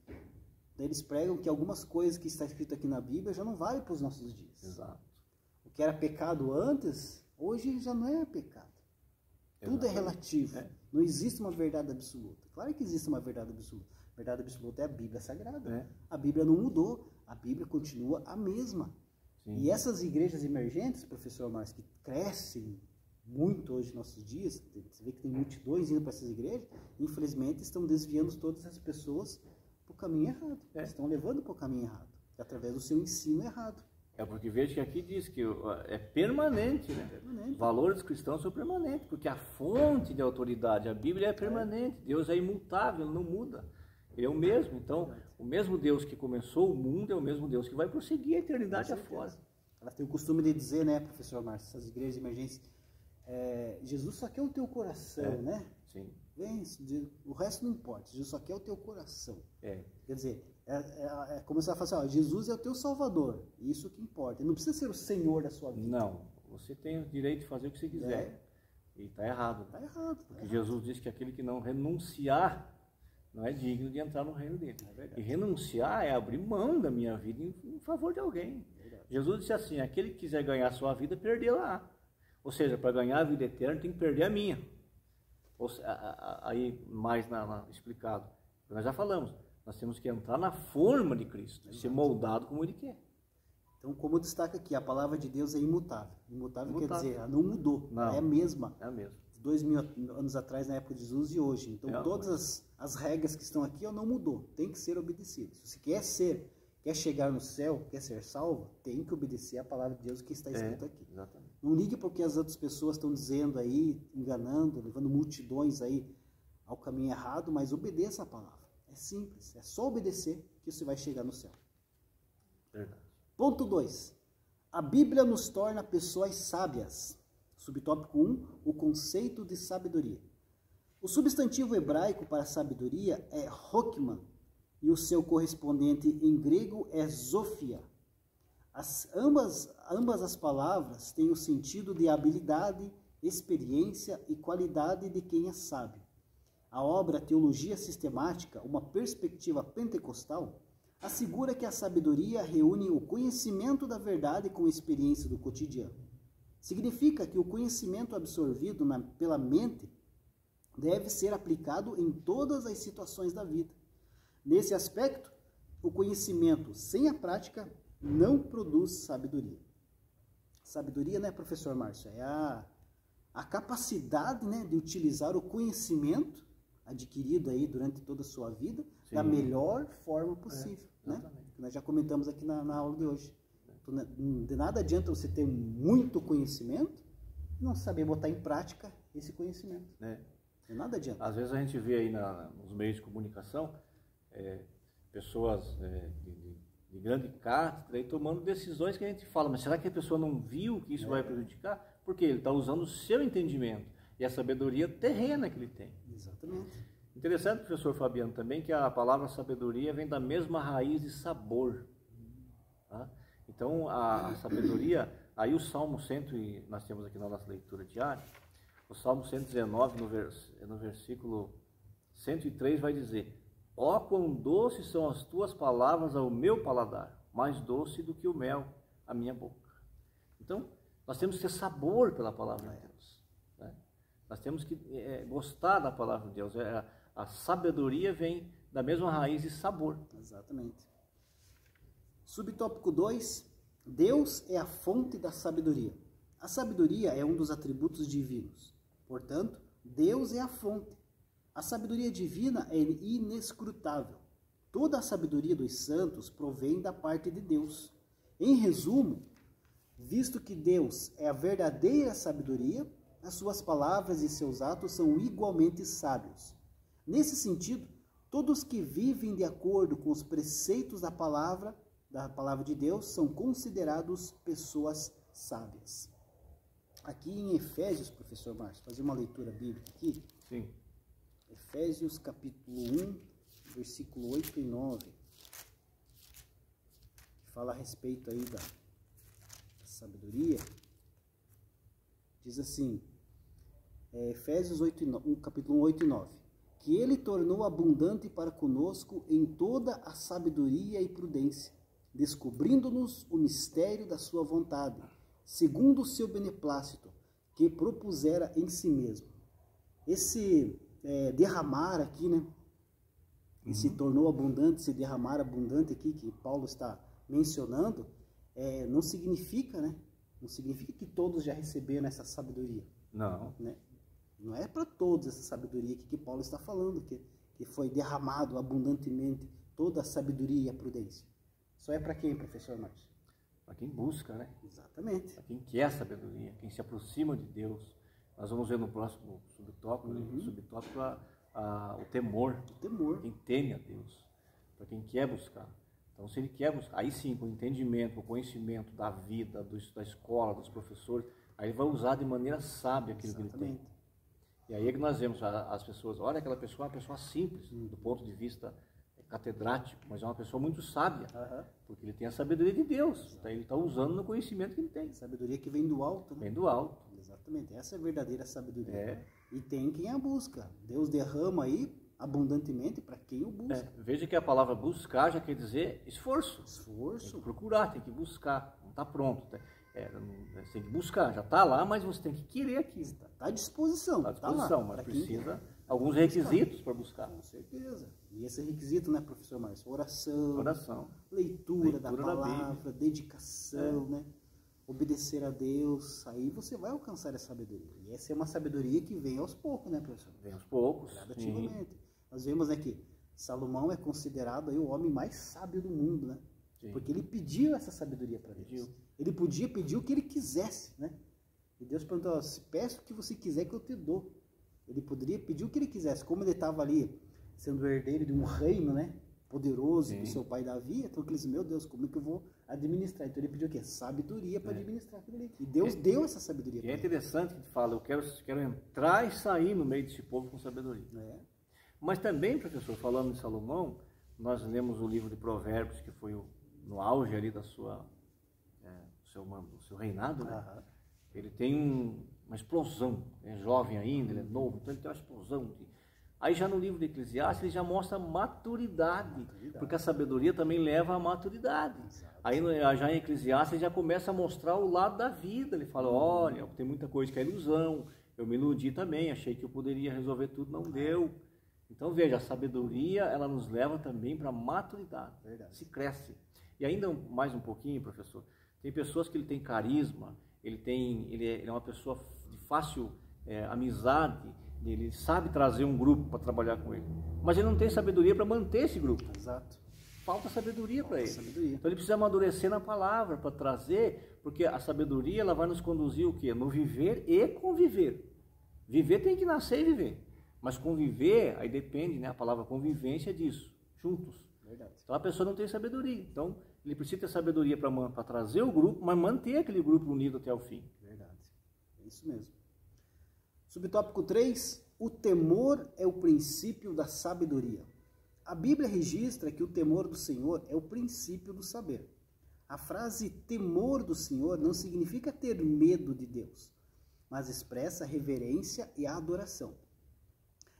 Daí eles pregam que algumas coisas que está escrito aqui na Bíblia já não valem para os nossos dias. Exato. O que era pecado antes, hoje já não é pecado. Tudo é relativo. Não existe uma verdade absoluta. Claro que existe uma verdade absoluta. A verdade absoluta é a Bíblia Sagrada. A Bíblia não mudou. A Bíblia continua a mesma. Sim. E essas igrejas emergentes, professor Márcio, que crescem muito hoje nos nossos dias, você vê que tem multidões indo para essas igrejas, infelizmente estão desviando todas as pessoas para o caminho errado. Estão levando para o caminho errado, através do seu ensino errado. Porque veja que aqui diz que é permanente, né? Os valores cristãos são permanentes, porque a fonte de autoridade, a Bíblia é permanente, Deus é imutável, não muda. Ele é o mesmo. Então, o mesmo Deus que começou o mundo é o mesmo Deus que vai prosseguir a eternidade afora. Ela tem o costume de dizer, né, professor Márcio, essas igrejas emergentes, Jesus só quer o teu coração, né? Sim. Vem, o resto não importa, Jesus só quer o teu coração. Quer dizer, como você vai falar assim, Jesus é o teu Salvador, isso que importa. Ele não precisa ser o Senhor da sua vida. Não, você tem o direito de fazer o que você quiser. E está errado. Está errado. Porque Jesus disse que aquele que não renunciar não é digno de entrar no reino dele. E renunciar é abrir mão da minha vida em favor de alguém. Jesus disse assim, aquele que quiser ganhar a sua vida, perderá. Ou seja, para ganhar a vida eterna tem que perder a minha. Aí mais explicado. Nós já falamos, nós temos que entrar na forma de Cristo, ser moldado como Ele quer. Então, como destaca aqui, a palavra de Deus é imutável. Imutável quer dizer, ela não mudou, ela é a mesma. É a mesma. 2000 anos atrás, na época de Jesus e hoje. Então, todas as regras que estão aqui não mudou. Tem que ser obedecido. Se você quer chegar no céu, quer ser salvo, tem que obedecer a palavra de Deus que está escrito aqui. Exatamente. Não ligue porque as outras pessoas estão dizendo aí, enganando, levando multidões aí ao caminho errado, mas obedeça a palavra. É simples, é só obedecer que você vai chegar no céu. Verdade. Ponto 2. A Bíblia nos torna pessoas sábias. Subtópico 1, o conceito de sabedoria. O substantivo hebraico para sabedoria é hokmah, e o seu correspondente em grego é zofia. Ambas as palavras têm o sentido de habilidade, experiência e qualidade de quem é sábio. A obra Teologia Sistemática, uma perspectiva pentecostal, assegura que a sabedoria reúne o conhecimento da verdade com a experiência do cotidiano. Significa que o conhecimento absorvido pela mente deve ser aplicado em todas as situações da vida. Nesse aspecto, o conhecimento sem a prática não produz sabedoria. Sabedoria, né, professor Márcio? É a capacidade, né, de utilizar o conhecimento adquirido aí durante toda a sua vida da melhor forma possível. Né? Nós já comentamos aqui na aula de hoje. De nada adianta você ter muito conhecimento e não saber botar em prática esse conhecimento. De nada adianta. Às vezes a gente vê aí nos meios de comunicação pessoas de grande cátedra tomando decisões que a gente fala, mas será que a pessoa não viu que isso vai prejudicar? Porque ele está usando o seu entendimento e a sabedoria terrena que ele tem. Exatamente. Interessante, professor Fabiano, também que a palavra sabedoria vem da mesma raiz de sabor. Tá? Então, a sabedoria, aí o Salmo 100, nós temos aqui na nossa leitura diária, o Salmo 119, no versículo 103, vai dizer: ó, quão doces são as tuas palavras ao meu paladar, mais doce do que o mel à minha boca. Então, nós temos que ter sabor pela palavra de Deus. Né? Nós temos que gostar da palavra de Deus. A sabedoria vem da mesma raiz de sabor. Exatamente. Subtópico 2. Deus é a fonte da sabedoria. A sabedoria é um dos atributos divinos. Portanto, Deus é a fonte. A sabedoria divina é inescrutável. Toda a sabedoria dos santos provém da parte de Deus. Em resumo, visto que Deus é a verdadeira sabedoria, as suas palavras e seus atos são igualmente sábios. Nesse sentido, todos que vivem de acordo com os preceitos da palavra de Deus são considerados pessoas sábias. Aqui em Efésios, professor Márcio, fazer uma leitura bíblica aqui. Sim. Efésios capítulo 1, versículo 8 e 9. Que fala a respeito aí da sabedoria. Diz assim, Efésios 8 capítulo 1, 8 e 9. Que ele tornou abundante para conosco em toda a sabedoria e prudência, descobrindo-nos o mistério da sua vontade, segundo o seu beneplácito, que propusera em si mesmo. Esse derramar aqui, né? E se tornou abundante, se derramar abundante aqui, que Paulo está mencionando, não significa, né? Não significa que todos já receberam essa sabedoria. Não. Né? Não é para todos essa sabedoria aqui que Paulo está falando, que foi derramado abundantemente toda a sabedoria e a prudência. Só é para quem, professor Márcio? Para quem busca, né? Exatamente. Para quem quer sabedoria, quem se aproxima de Deus. Nós vamos ver no próximo subtópico, o temor. O temor. Quem teme a Deus. Para quem quer buscar. Então, se ele quer buscar, aí sim, com o entendimento, com o conhecimento da vida, da escola, dos professores, aí ele vai usar de maneira sábia aquilo que ele tem. E aí é que nós vemos as pessoas, olha, aquela pessoa é uma pessoa simples, do ponto de vista catedrático, mas é uma pessoa muito sábia, porque ele tem a sabedoria de Deus, então ele está usando no conhecimento que ele tem. Sabedoria que vem do alto. Né? Vem do alto. Exatamente, essa é a verdadeira sabedoria. E tem quem a busca. Deus derrama aí abundantemente para quem o busca. Veja que a palavra buscar já quer dizer esforço. Esforço. Tem que procurar, tem que buscar, não está pronto. Você tem que buscar, já está lá, mas você tem que querer aquilo. Está à disposição. Está à disposição, mas precisa alguns requisitos para buscar. Com certeza. E esse requisito, né, professor Márcio? Oração. Oração. Leitura da palavra, dedicação, né? obedecer a Deus, aí você vai alcançar essa sabedoria. E essa é uma sabedoria que vem aos poucos, né, professor? Vem aos poucos. Gradativamente. Sim. Nós vemos, né, que Salomão é considerado aí o homem mais sábio do mundo, né? Sim. Porque ele pediu essa sabedoria para Deus. Ele podia pedir o que ele quisesse, né? E Deus perguntou, se peço o que você quiser que eu te dou. Ele poderia pedir o que ele quisesse. Como ele estava ali sendo herdeiro de um reino, né, poderoso, do seu pai Davi, então ele disse, meu Deus, como é que eu vou administrar? Então ele pediu o quê? Sabedoria para administrar aquilo ali. E Deus deu essa sabedoria para ele. É interessante que ele fala, eu quero entrar e sair no meio desse povo com sabedoria. Mas também, professor, falando de Salomão, nós lemos o livro de Provérbios, que foi no auge ali da do seu reinado, né? Ele tem uma explosão, é jovem ainda, ele é novo, então ele tem uma explosão. Aí já no livro de Eclesiastes ele já mostra maturidade, porque a sabedoria também leva à maturidade. Exato. Aí já em Eclesiastes ele já começa a mostrar o lado da vida, ele fala, olha, tem muita coisa que é ilusão, eu me iludi também, achei que eu poderia resolver tudo, não deu. Então veja, a sabedoria ela nos leva também para a maturidade, se cresce. E ainda mais um pouquinho, professor, tem pessoas que ele tem carisma, ele é uma pessoa de fácil amizade, ele sabe trazer um grupo para trabalhar com ele, mas ele não tem sabedoria para manter esse grupo. Exato. Falta sabedoria para ele. Então ele precisa amadurecer na palavra para trazer, porque a sabedoria ela vai nos conduzir o quê? No viver e conviver. Viver tem que nascer e viver, mas conviver, aí depende, né? A palavra convivência disso, juntos. Verdade. Então a pessoa não tem sabedoria, então ele precisa ter sabedoria para trazer o grupo, mas manter aquele grupo unido até o fim. Verdade, é isso mesmo. Subtópico 3, o temor é o princípio da sabedoria. A Bíblia registra que o temor do Senhor é o princípio do saber. A frase temor do Senhor não significa ter medo de Deus, mas expressa reverência e adoração.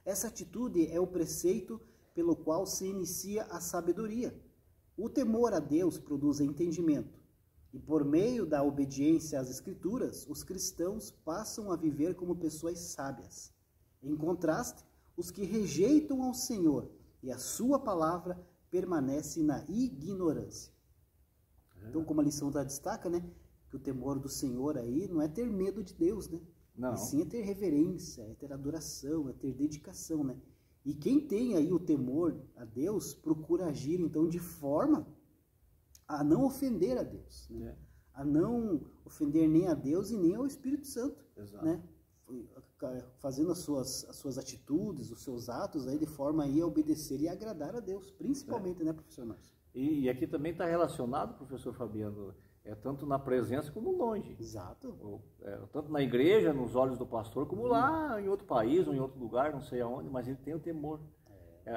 Essa atitude é o preceito pelo qual se inicia a sabedoria. O temor a Deus produz entendimento, e por meio da obediência às Escrituras, os cristãos passam a viver como pessoas sábias. Em contraste, os que rejeitam ao Senhor e a sua palavra permanecem na ignorância. Então, como a lição já destaca, né, que o temor do Senhor aí não é ter medo de Deus, né? Não. E sim é ter reverência, é ter adoração, é ter dedicação, né? E quem tem aí o temor a Deus, procura agir, então, de forma a não ofender a Deus, né? A não ofender nem a Deus e nem ao Espírito Santo. Exato. Né? Fazendo as suas atitudes, os seus atos aí de forma a obedecer e agradar a Deus, principalmente, né, professor Márcio? E aqui também está relacionado, professor Fabiano, tanto na presença como longe. Exato. Tanto na igreja, nos olhos do pastor, como lá em outro país ou em outro lugar, não sei aonde, mas ele tem o temor.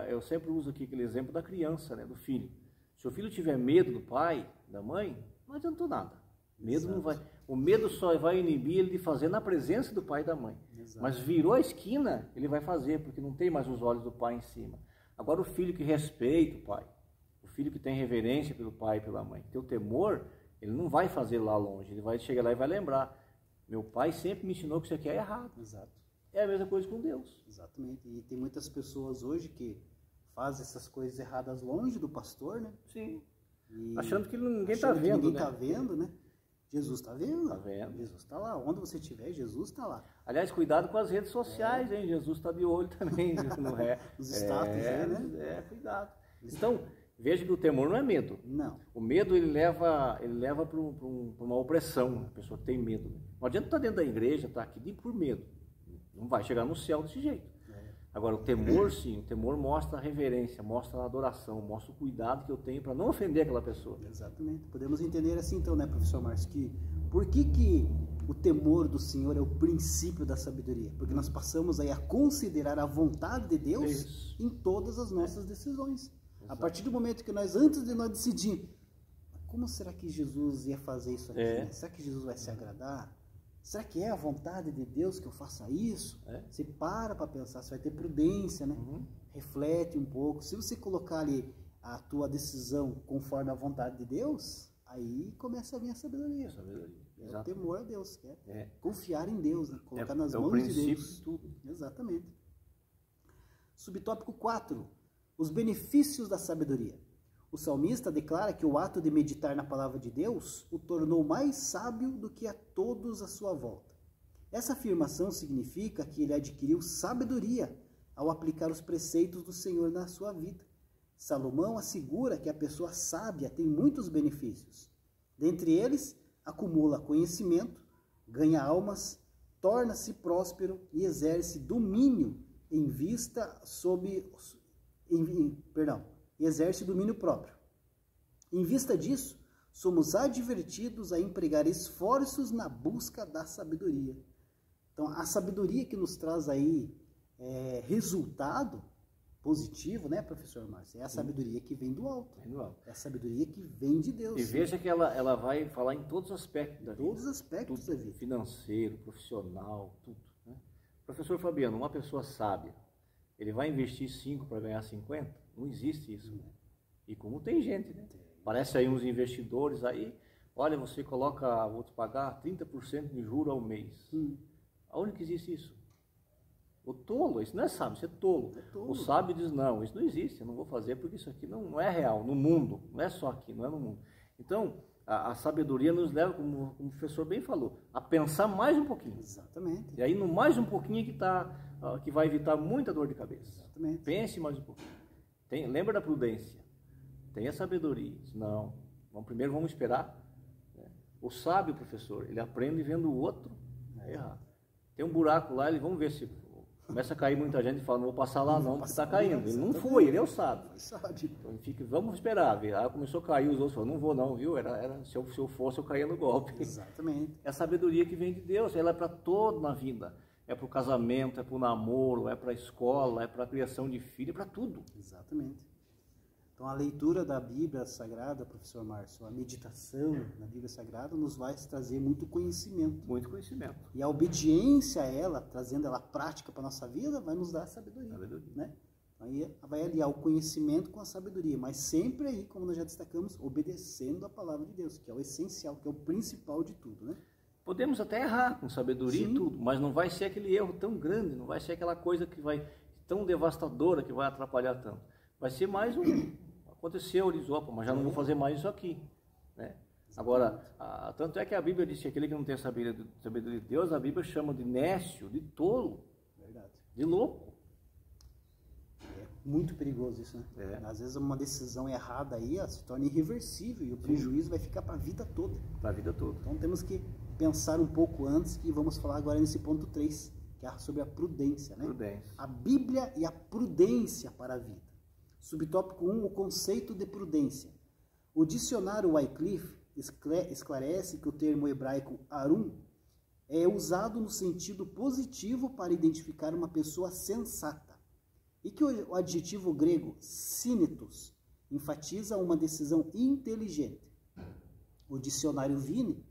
Eu sempre uso aqui aquele exemplo da criança, né, do filho. Se o filho tiver medo do pai, da mãe, não adiantou nada. Medo não vai. O medo só vai inibir ele de fazer na presença do pai e da mãe. Exato. Mas virou a esquina, ele vai fazer, porque não tem mais os olhos do pai em cima. Agora o filho que respeita o pai, o filho que tem reverência pelo pai e pela mãe, que tem o temor, ele não vai fazer lá longe, ele vai chegar lá e vai lembrar. Meu pai sempre me ensinou que isso aqui é errado. Exato. É a mesma coisa com Deus. Exatamente. E tem muitas pessoas hoje que fazem essas coisas erradas longe do pastor, né? Sim. Achando que ninguém está vendo, ninguém está vendo, né? Jesus está vendo? Está vendo. Jesus está lá. Onde você estiver, Jesus está lá. Aliás, cuidado com as redes sociais, hein? Jesus está de olho também, não é? Os status, né? Cuidado. Então, veja que o temor não é medo. Não. O medo, ele leva para uma opressão. A pessoa tem medo. Não adianta estar dentro da igreja, estar aqui por medo. Não vai chegar no céu desse jeito. Agora, o temor, sim, o temor mostra a reverência, mostra a adoração, mostra o cuidado que eu tenho para não ofender aquela pessoa. Exatamente. Podemos entender assim, então, né, professor Márcio, que por que o temor do Senhor é o princípio da sabedoria? Porque nós passamos aí a considerar a vontade de Deus em todas as nossas decisões. Exato. A partir do momento que antes de nós decidir, como será que Jesus ia fazer isso aqui? Será que Jesus vai se agradar? Será que é a vontade de Deus que eu faça isso? Você para pensar, você vai ter prudência, né? Reflete um pouco. Se você colocar ali a tua decisão conforme a vontade de Deus, aí começa a vir a sabedoria. É o temor a Deus, confiar em Deus, né? Colocar nas mãos de Deus. De tudo. Exatamente. Subtópico 4. Os benefícios da sabedoria. O salmista declara que o ato de meditar na palavra de Deus o tornou mais sábio do que a todos à sua volta. Essa afirmação significa que ele adquiriu sabedoria ao aplicar os preceitos do Senhor na sua vida. Salomão assegura que a pessoa sábia tem muitos benefícios. Dentre eles, acumula conhecimento, ganha almas, torna-se próspero e exerce domínio exerce domínio próprio. Em vista disso, somos advertidos a empregar esforços na busca da sabedoria. Então, a sabedoria que nos traz aí resultado positivo, né, professor Márcio? É a sabedoria que vem do alto. É a sabedoria que vem de Deus. E veja que ela vai falar em todos os aspectos da vida. Todos os aspectos da vida. Financeiro, profissional, tudo. Né? Professor Fabiano, uma pessoa sábia, ele vai investir 5 para ganhar 50? Não existe isso. Né? E como tem gente, né? Parece aí uns investidores aí, olha, você coloca, vou te pagar 30% de juro ao mês. Aonde que existe isso? O tolo, isso não é sábio, isso é tolo. O sábio diz, não, isso não existe, eu não vou fazer porque isso aqui não é real, no mundo, não é só aqui, não é no mundo. Então, a sabedoria nos leva, como o professor bem falou, a pensar mais um pouquinho. Exatamente. E aí, no mais um pouquinho que vai evitar muita dor de cabeça. Exatamente. Pense mais um pouquinho. Lembra da prudência. Tenha sabedoria. Não, primeiro vamos esperar. O sábio, professor, ele aprende vendo o outro errar. Tem um buraco lá, vamos ver se começa a cair muita gente e fala, não vou passar lá não, porque está caindo. Ele não foi, ele é o sábio. Então, vamos esperar, ver. Aí começou a cair, os outros falaram, não vou não, viu? Se eu fosse, eu caía no golpe. Exatamente. É a sabedoria que vem de Deus, ela é para todo na vida. É para o casamento, é para o namoro, é para a escola, é para a criação de filho, é para tudo. Exatamente. Então, a leitura da Bíblia Sagrada, professor Márcio, a meditação na Bíblia Sagrada nos vai trazer muito conhecimento. Muito conhecimento. E a obediência a ela, trazendo ela prática para a nossa vida, vai nos dar sabedoria. Né? Aí vai aliar o conhecimento com a sabedoria, mas sempre aí, como nós já destacamos, obedecendo a palavra de Deus, que é o essencial, que é o principal de tudo, né? Podemos até errar com sabedoria Sim. e tudo, mas não vai ser aquele erro tão grande, não vai ser aquela coisa que vai tão devastadora que vai atrapalhar tanto. Vai ser mais aconteceu, diz, opa, mas já não vou fazer mais isso aqui, né? Agora, tanto é que a Bíblia diz que aquele que não tem sabedoria de Deus, a Bíblia chama de nécio, de tolo, de louco. É muito perigoso isso, né? Às vezes uma decisão errada aí se torna irreversível e o prejuízo vai ficar para a vida toda. Para a vida toda. Então temos que pensar um pouco antes e vamos falar agora nesse ponto 3, que é sobre a prudência, né? Prudência. A Bíblia e a prudência para a vida. Subtópico 1, o conceito de prudência. O dicionário Wycliffe esclarece que o termo hebraico arum é usado no sentido positivo para identificar uma pessoa sensata e que o adjetivo grego sínetos enfatiza uma decisão inteligente. O dicionário Vine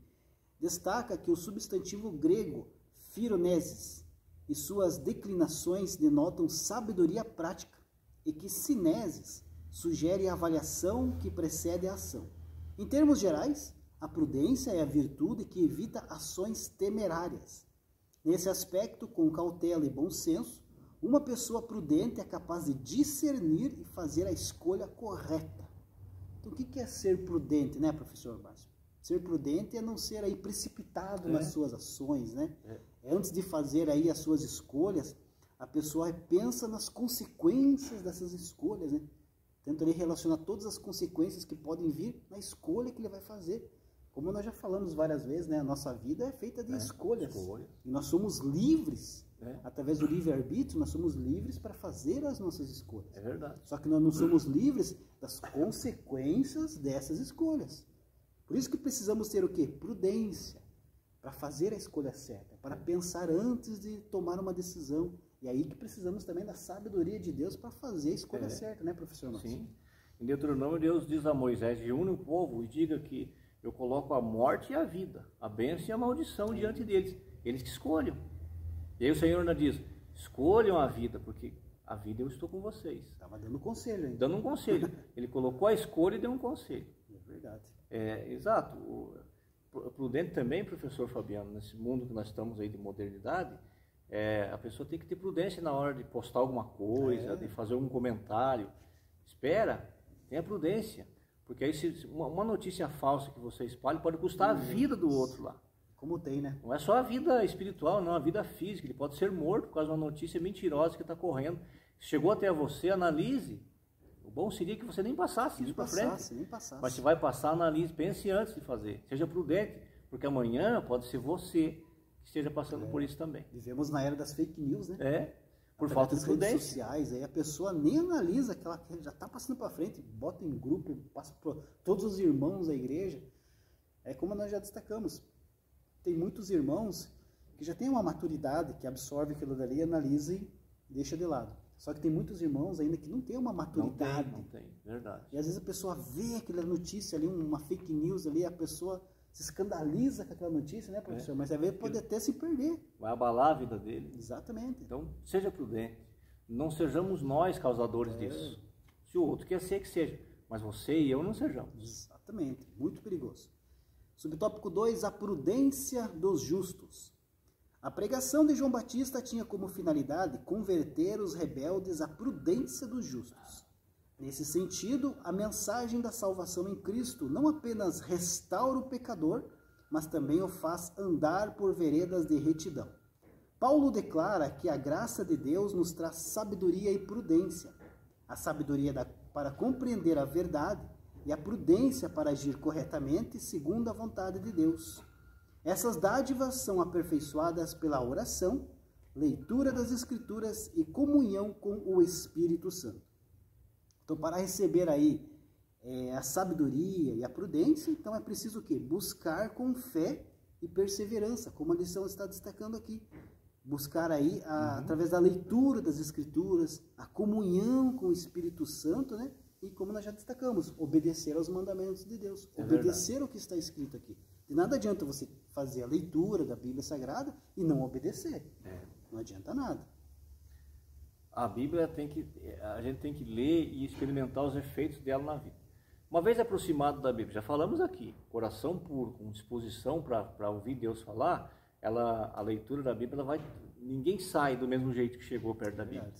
destaca que o substantivo grego phironesis e suas declinações denotam sabedoria prática e que cinesis sugere a avaliação que precede a ação. Em termos gerais, a prudência é a virtude que evita ações temerárias. Nesse aspecto, com cautela e bom senso, uma pessoa prudente é capaz de discernir e fazer a escolha correta. Então, o que é ser prudente, né, professor Márcio? Ser prudente é não ser aí precipitado nas suas ações, né? Antes de fazer aí as suas escolhas, a pessoa pensa nas consequências dessas escolhas, né? Tenta ali relacionar todas as consequências que podem vir na escolha que ele vai fazer. Como nós já falamos várias vezes, né? A nossa vida é feita de escolhas. E nós somos livres, através do livre-arbítrio, nós somos livres para fazer as nossas escolhas. É verdade. Só que nós não somos livres das consequências dessas escolhas. Por isso que precisamos ter o quê? Prudência, para fazer a escolha certa, para pensar antes de tomar uma decisão. E aí que precisamos também da sabedoria de Deus para fazer a escolha certa, né, professor Márcio? Sim. Em Deuteronômio, Deus diz a Moisés, reúne o povo e diga que eu coloco a morte e a vida, a bênção e a maldição diante deles. Eles que escolham. E aí o Senhor ainda diz, escolham a vida, porque a vida eu estou com vocês. Estava dando conselho ainda. Dando um conselho. Ele colocou a escolha e deu um conselho. É verdade. Exato. Prudente também, professor Fabiano, nesse mundo que nós estamos aí de modernidade, a pessoa tem que ter prudência na hora de postar alguma coisa, de fazer algum comentário. Espera, tenha prudência. Porque aí uma notícia falsa que você espalha pode custar a vida do outro lá. Como tem, né? Não é só a vida espiritual, não, a vida física. Ele pode ser morto por causa de uma notícia mentirosa que está correndo. Chegou até você, analise. O bom seria que você nem passasse isso para frente. Nem passasse. Mas se vai passar, analise, pense antes de fazer. Seja prudente, porque amanhã pode ser você que esteja passando por isso também. Vivemos na era das fake news, né? Por falta de prudência. Redes sociais, aí a pessoa nem analisa que ela já está passando para frente, bota em grupo, passa para todos os irmãos da igreja. É como nós já destacamos. Tem muitos irmãos que já têm uma maturidade, que absorve aquilo dali, analisa e deixa de lado. Só que tem muitos irmãos ainda que não têm uma maturidade. Não tem, verdade. E às vezes a pessoa vê aquela notícia ali, uma fake news ali, a pessoa se escandaliza com aquela notícia, né, professor? Mas às vezes pode até se perder. Vai abalar a vida dele. Exatamente. Então, seja prudente. Não sejamos nós causadores disso. Se o outro quer ser, que seja. Mas você e eu não sejamos. Exatamente. Muito perigoso. Subtópico 2, a prudência dos justos. A pregação de João Batista tinha como finalidade converter os rebeldes à prudência dos justos. Nesse sentido, a mensagem da salvação em Cristo não apenas restaura o pecador, mas também o faz andar por veredas de retidão. Paulo declara que a graça de Deus nos traz sabedoria e prudência. A sabedoria para compreender a verdade e a prudência para agir corretamente segundo a vontade de Deus. Essas dádivas são aperfeiçoadas pela oração, leitura das Escrituras e comunhão com o Espírito Santo. Então, para receber aí a sabedoria e a prudência, então é preciso o quê? Buscar com fé e perseverança, como a lição está destacando aqui. Buscar aí, através da leitura das Escrituras, a comunhão com o Espírito Santo, né? E como nós já destacamos, obedecer aos mandamentos de Deus, obedecer ao que está escrito aqui. De nada adianta você fazer a leitura da Bíblia Sagrada e não obedecer. Não adianta nada. A Bíblia a gente tem que ler e experimentar os efeitos dela na vida. Uma vez aproximado da Bíblia, já falamos aqui, coração puro, com disposição para ouvir Deus falar, a leitura da Bíblia, ninguém sai do mesmo jeito que chegou perto da Bíblia.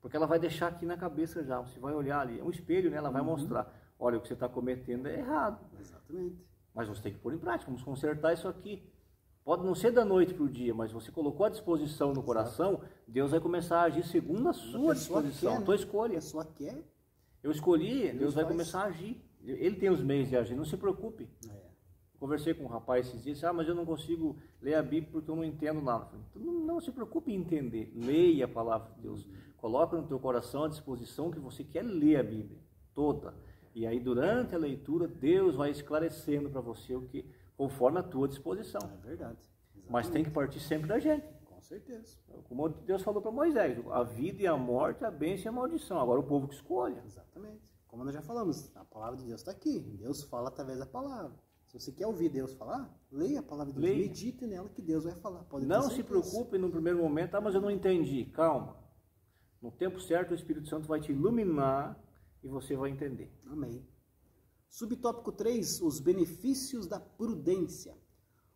Porque ela vai deixar aqui na cabeça já, você vai olhar ali, é um espelho, né? Ela vai mostrar, olha, o que você está cometendo é errado. Exatamente. Mas você tem que pôr em prática, vamos consertar isso aqui. Pode não ser da noite para o dia, mas você colocou a disposição no coração, Deus vai começar a agir segundo a sua disposição, a tua escolha. A pessoa quer. Eu escolhi, Deus vai começar a agir. Ele tem os meios de agir, não se preocupe. Conversei com um rapaz esses dias, mas eu não consigo ler a Bíblia porque eu não entendo nada. Então, não se preocupe em entender, leia a palavra de Deus. Coloca no teu coração a disposição que você quer ler a Bíblia toda. E aí, durante a leitura, Deus vai esclarecendo para você o que, conforme a tua disposição. É verdade. Exatamente. Mas tem que partir sempre da gente. Com certeza. Como Deus falou para Moisés, a vida e a morte, a bênção e a maldição. Agora o povo que escolha. Exatamente. Como nós já falamos, a palavra de Deus está aqui. Deus fala através da palavra. Se você quer ouvir Deus falar, leia a palavra de Deus. Medite nela que Deus vai falar. Não se preocupe no primeiro momento, mas eu não entendi. Calma. No tempo certo, o Espírito Santo vai te iluminar e você vai entender. Amém. Subtópico 3, os benefícios da prudência.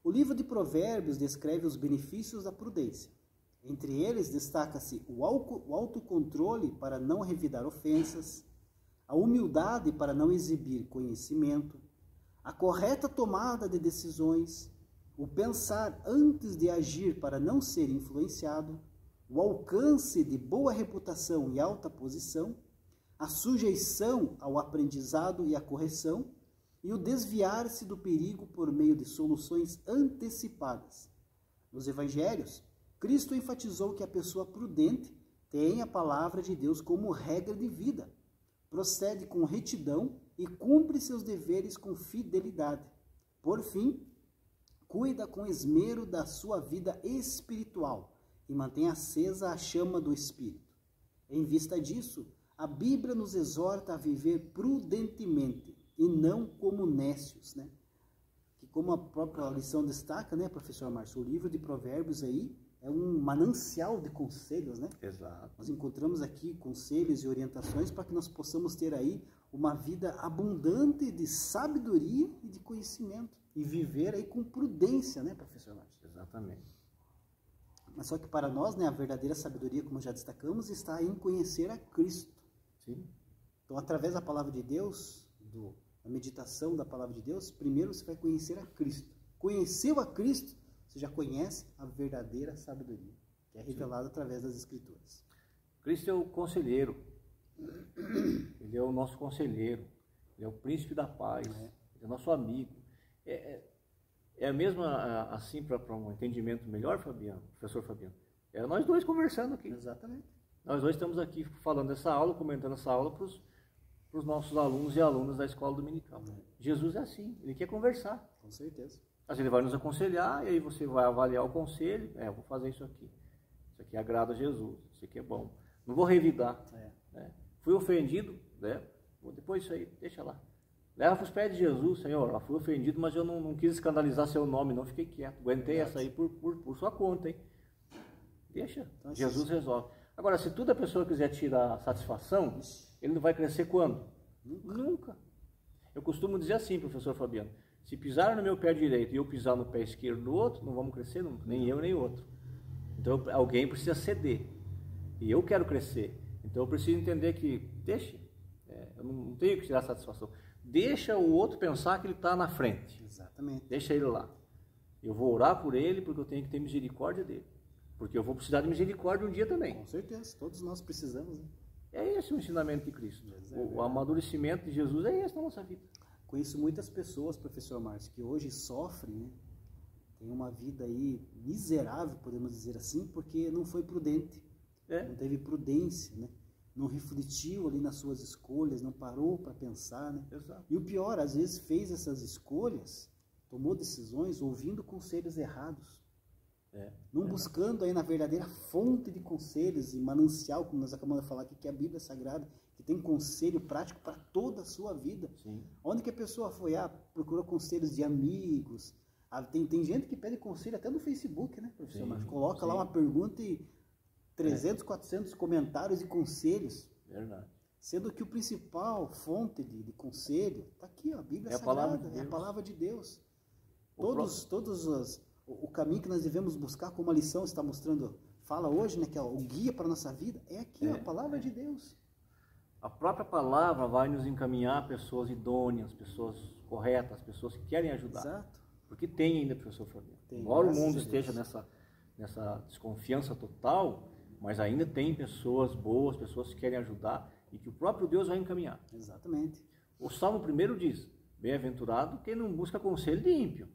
O livro de Provérbios descreve os benefícios da prudência. Entre eles destaca-se o autocontrole para não revidar ofensas, a humildade para não exibir conhecimento, a correta tomada de decisões, o pensar antes de agir para não ser influenciado, o alcance de boa reputação e alta posição, a sujeição ao aprendizado e à correção, e o desviar-se do perigo por meio de soluções antecipadas. Nos evangelhos, Cristo enfatizou que a pessoa prudente tem a palavra de Deus como regra de vida, procede com retidão e cumpre seus deveres com fidelidade. Por fim, cuida com esmero da sua vida espiritual e mantém acesa a chama do Espírito. Em vista disso, a Bíblia nos exorta a viver prudentemente e não como nécios, né? Que como a própria lição destaca, né, professor Márcio, o livro de Provérbios aí é um manancial de conselhos, né? Exato. Nós encontramos aqui conselhos e orientações para que nós possamos ter aí uma vida abundante de sabedoria e de conhecimento e viver aí com prudência, né, professor Márcio? Exatamente. Mas só que para nós, né, a verdadeira sabedoria, como já destacamos, está em conhecer a Cristo. Sim. Então, através da palavra de Deus, na meditação da palavra de Deus, primeiro você vai conhecer a Cristo. Conheceu a Cristo, você já conhece a verdadeira sabedoria, que é revelada através das Escrituras. Cristo é o conselheiro. Ele é o nosso conselheiro. Ele é o príncipe da paz. Ele é nosso amigo. É mesmo assim, para um entendimento melhor, Fabiano, professor Fabiano? É nós dois conversando aqui. Exatamente. Nós dois estamos aqui falando essa aula, comentando essa aula para os nossos alunos e alunas da escola dominical. Jesus é assim, ele quer conversar. Com certeza. Mas ele vai nos aconselhar e aí você vai avaliar o conselho. Eu vou fazer isso aqui. Isso aqui agrada a Jesus, isso aqui é bom. Não vou revidar. Né? Fui ofendido, né? Depois isso aí, deixa lá. Leva para os pés de Jesus, Senhor. Fui ofendido, mas eu não quis escandalizar seu nome, não fiquei quieto. Aguentei essa aí por sua conta, hein? Deixa, então, Jesus resolve. Agora, se toda pessoa quiser tirar satisfação, ele não vai crescer quando? Nunca. Eu costumo dizer assim, professor Fabiano, se pisar no meu pé direito e eu pisar no pé esquerdo do outro, não vamos crescer nunca, nem eu nem o outro. Então, alguém precisa ceder. E eu quero crescer. Então, eu preciso entender que, deixa, eu não tenho que tirar satisfação. Deixa o outro pensar que ele está na frente. Exatamente. Deixa ele lá. Eu vou orar por ele porque eu tenho que ter misericórdia dele. Porque eu vou precisar de misericórdia um dia também. Com certeza, todos nós precisamos. Né? É esse o ensinamento de Cristo. O amadurecimento de Jesus é esse na nossa vida. Conheço muitas pessoas, professor Márcio, que hoje sofrem, né? Tem uma vida aí miserável, podemos dizer assim, porque não foi prudente. Não teve prudência, né? Não refletiu ali nas suas escolhas, não parou para pensar, né? Exato. E o pior, às vezes fez essas escolhas, tomou decisões ouvindo conselhos errados. Não buscando aí na verdadeira fonte de conselhos e manancial, como nós acabamos de falar aqui, que é a Bíblia Sagrada, que tem conselho prático para toda a sua vida. Sim. Onde que a pessoa foi? Procurou conselhos de amigos. Tem gente que pede conselho até no Facebook, né, professor Márcio? Coloca lá uma pergunta e 300, 400 comentários e conselhos. Verdade. Sendo que o principal fonte de conselho está aqui, ó, a Bíblia Sagrada, é a palavra de Dedeus. O caminho que nós devemos buscar, como a lição está mostrando, fala hoje, né, que é o guia para a nossa vida, é aqui, a palavra de Deus. A própria palavra vai nos encaminhar a pessoas idôneas, pessoas corretas, pessoas que querem ajudar. Exato. Porque tem ainda, professor Fabiano. Embora o mundo esteja nessa desconfiança total, mas ainda tem pessoas boas, pessoas que querem ajudar e que o próprio Deus vai encaminhar. Exatamente. O Salmo 1 diz, bem-aventurado quem não busca conselho de ímpio.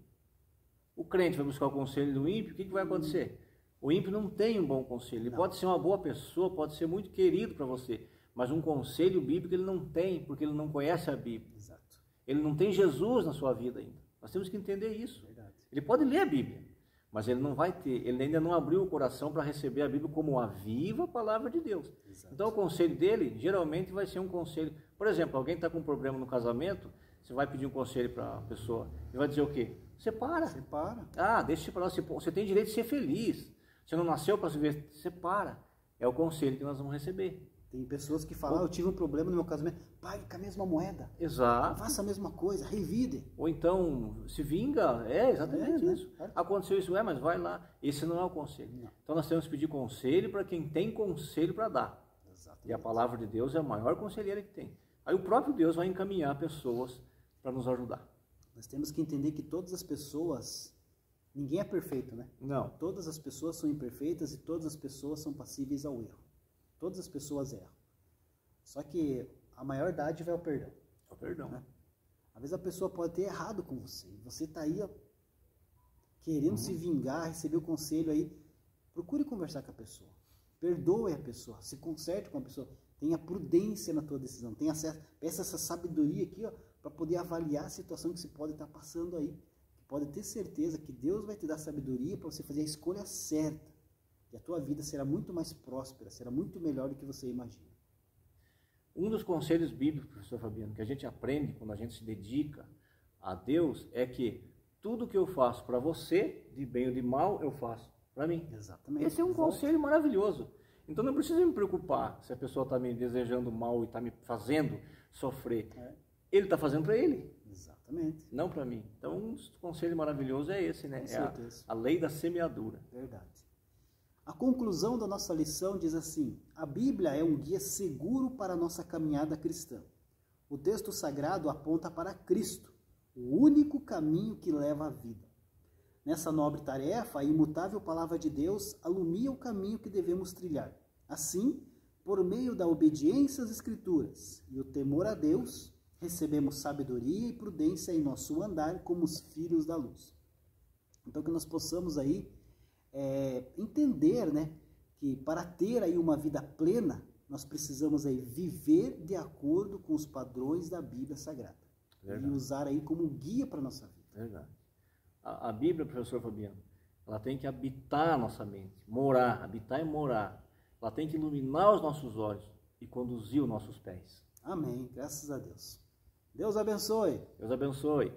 O crente vai buscar o conselho do ímpio, o que vai acontecer? O ímpio não tem um bom conselho. Ele pode ser uma boa pessoa, pode ser muito querido para você, mas um conselho bíblico ele não tem, porque ele não conhece a Bíblia. Exato. Ele não tem Jesus na sua vida ainda. Nós temos que entender isso. Verdade. Ele pode ler a Bíblia, mas ele não vai ter, ele ainda não abriu o coração para receber a Bíblia como a viva palavra de Deus. Exato. Então o conselho dele, geralmente vai ser um conselho. Por exemplo, alguém está com um problema no casamento, você vai pedir um conselho para a pessoa, ele vai dizer o quê? Separa. Deixa para lá, você tem direito de ser feliz. Você não nasceu para se ver, separa. É o conselho que nós vamos receber. Tem pessoas que falam, eu tive um problema no meu casamento, pague com a mesma moeda. Exato. Faça a mesma coisa, revide. Ou então, se vinga, exatamente isso. Né? Aconteceu isso, mas vai lá. Esse não é o conselho. Não. Então nós temos que pedir conselho para quem tem conselho para dar. Exatamente. E a palavra de Deus é a maior conselheira que tem. Aí o próprio Deus vai encaminhar pessoas para nos ajudar. Nós temos que entender que todas as pessoas, ninguém é perfeito, né? Não. Todas as pessoas são imperfeitas e todas as pessoas são passíveis ao erro. Todas as pessoas erram. Só que a maior dádiva é o perdão. É o perdão. Né? Às vezes a pessoa pode ter errado com você. Você está aí querendo se vingar, receber o conselho aí. Procure conversar com a pessoa. Perdoe a pessoa. Se conserte com a pessoa. Tenha prudência na tua decisão. Tenha acesso, peça essa sabedoria aqui, para poder avaliar a situação que você pode estar passando aí. Pode ter certeza que Deus vai te dar sabedoria para você fazer a escolha certa. E a tua vida será muito mais próspera, será muito melhor do que você imagina. Um dos conselhos bíblicos, professor Fabiano, que a gente aprende quando a gente se dedica a Deus, é que tudo que eu faço para você, de bem ou de mal, eu faço para mim. Exatamente. Esse é um conselho maravilhoso. Então não preciso me preocupar se a pessoa está me desejando mal e está me fazendo sofrer. Ele está fazendo para ele. Exatamente. Não para mim. Então um conselho maravilhoso é esse, né? Com certeza. A lei da semeadura. Verdade. A conclusão da nossa lição diz assim: a Bíblia é um guia seguro para a nossa caminhada cristã. O texto sagrado aponta para Cristo, o único caminho que leva à vida. Nessa nobre tarefa, a imutável palavra de Deus alumia o caminho que devemos trilhar. Assim, por meio da obediência às Escrituras e o temor a Deus, recebemos sabedoria e prudência em nosso andar como os filhos da luz. Então, que nós possamos aí entender, né, que para ter aí uma vida plena, nós precisamos aí viver de acordo com os padrões da Bíblia Sagrada. Verdade. E usar aí como guia para a nossa vida. Verdade. A Bíblia, professor Fabiano, ela tem que habitar a nossa mente, morar, habitar e morar. Ela tem que iluminar os nossos olhos e conduzir os nossos pés. Amém. Graças a Deus. Deus abençoe. Deus abençoe.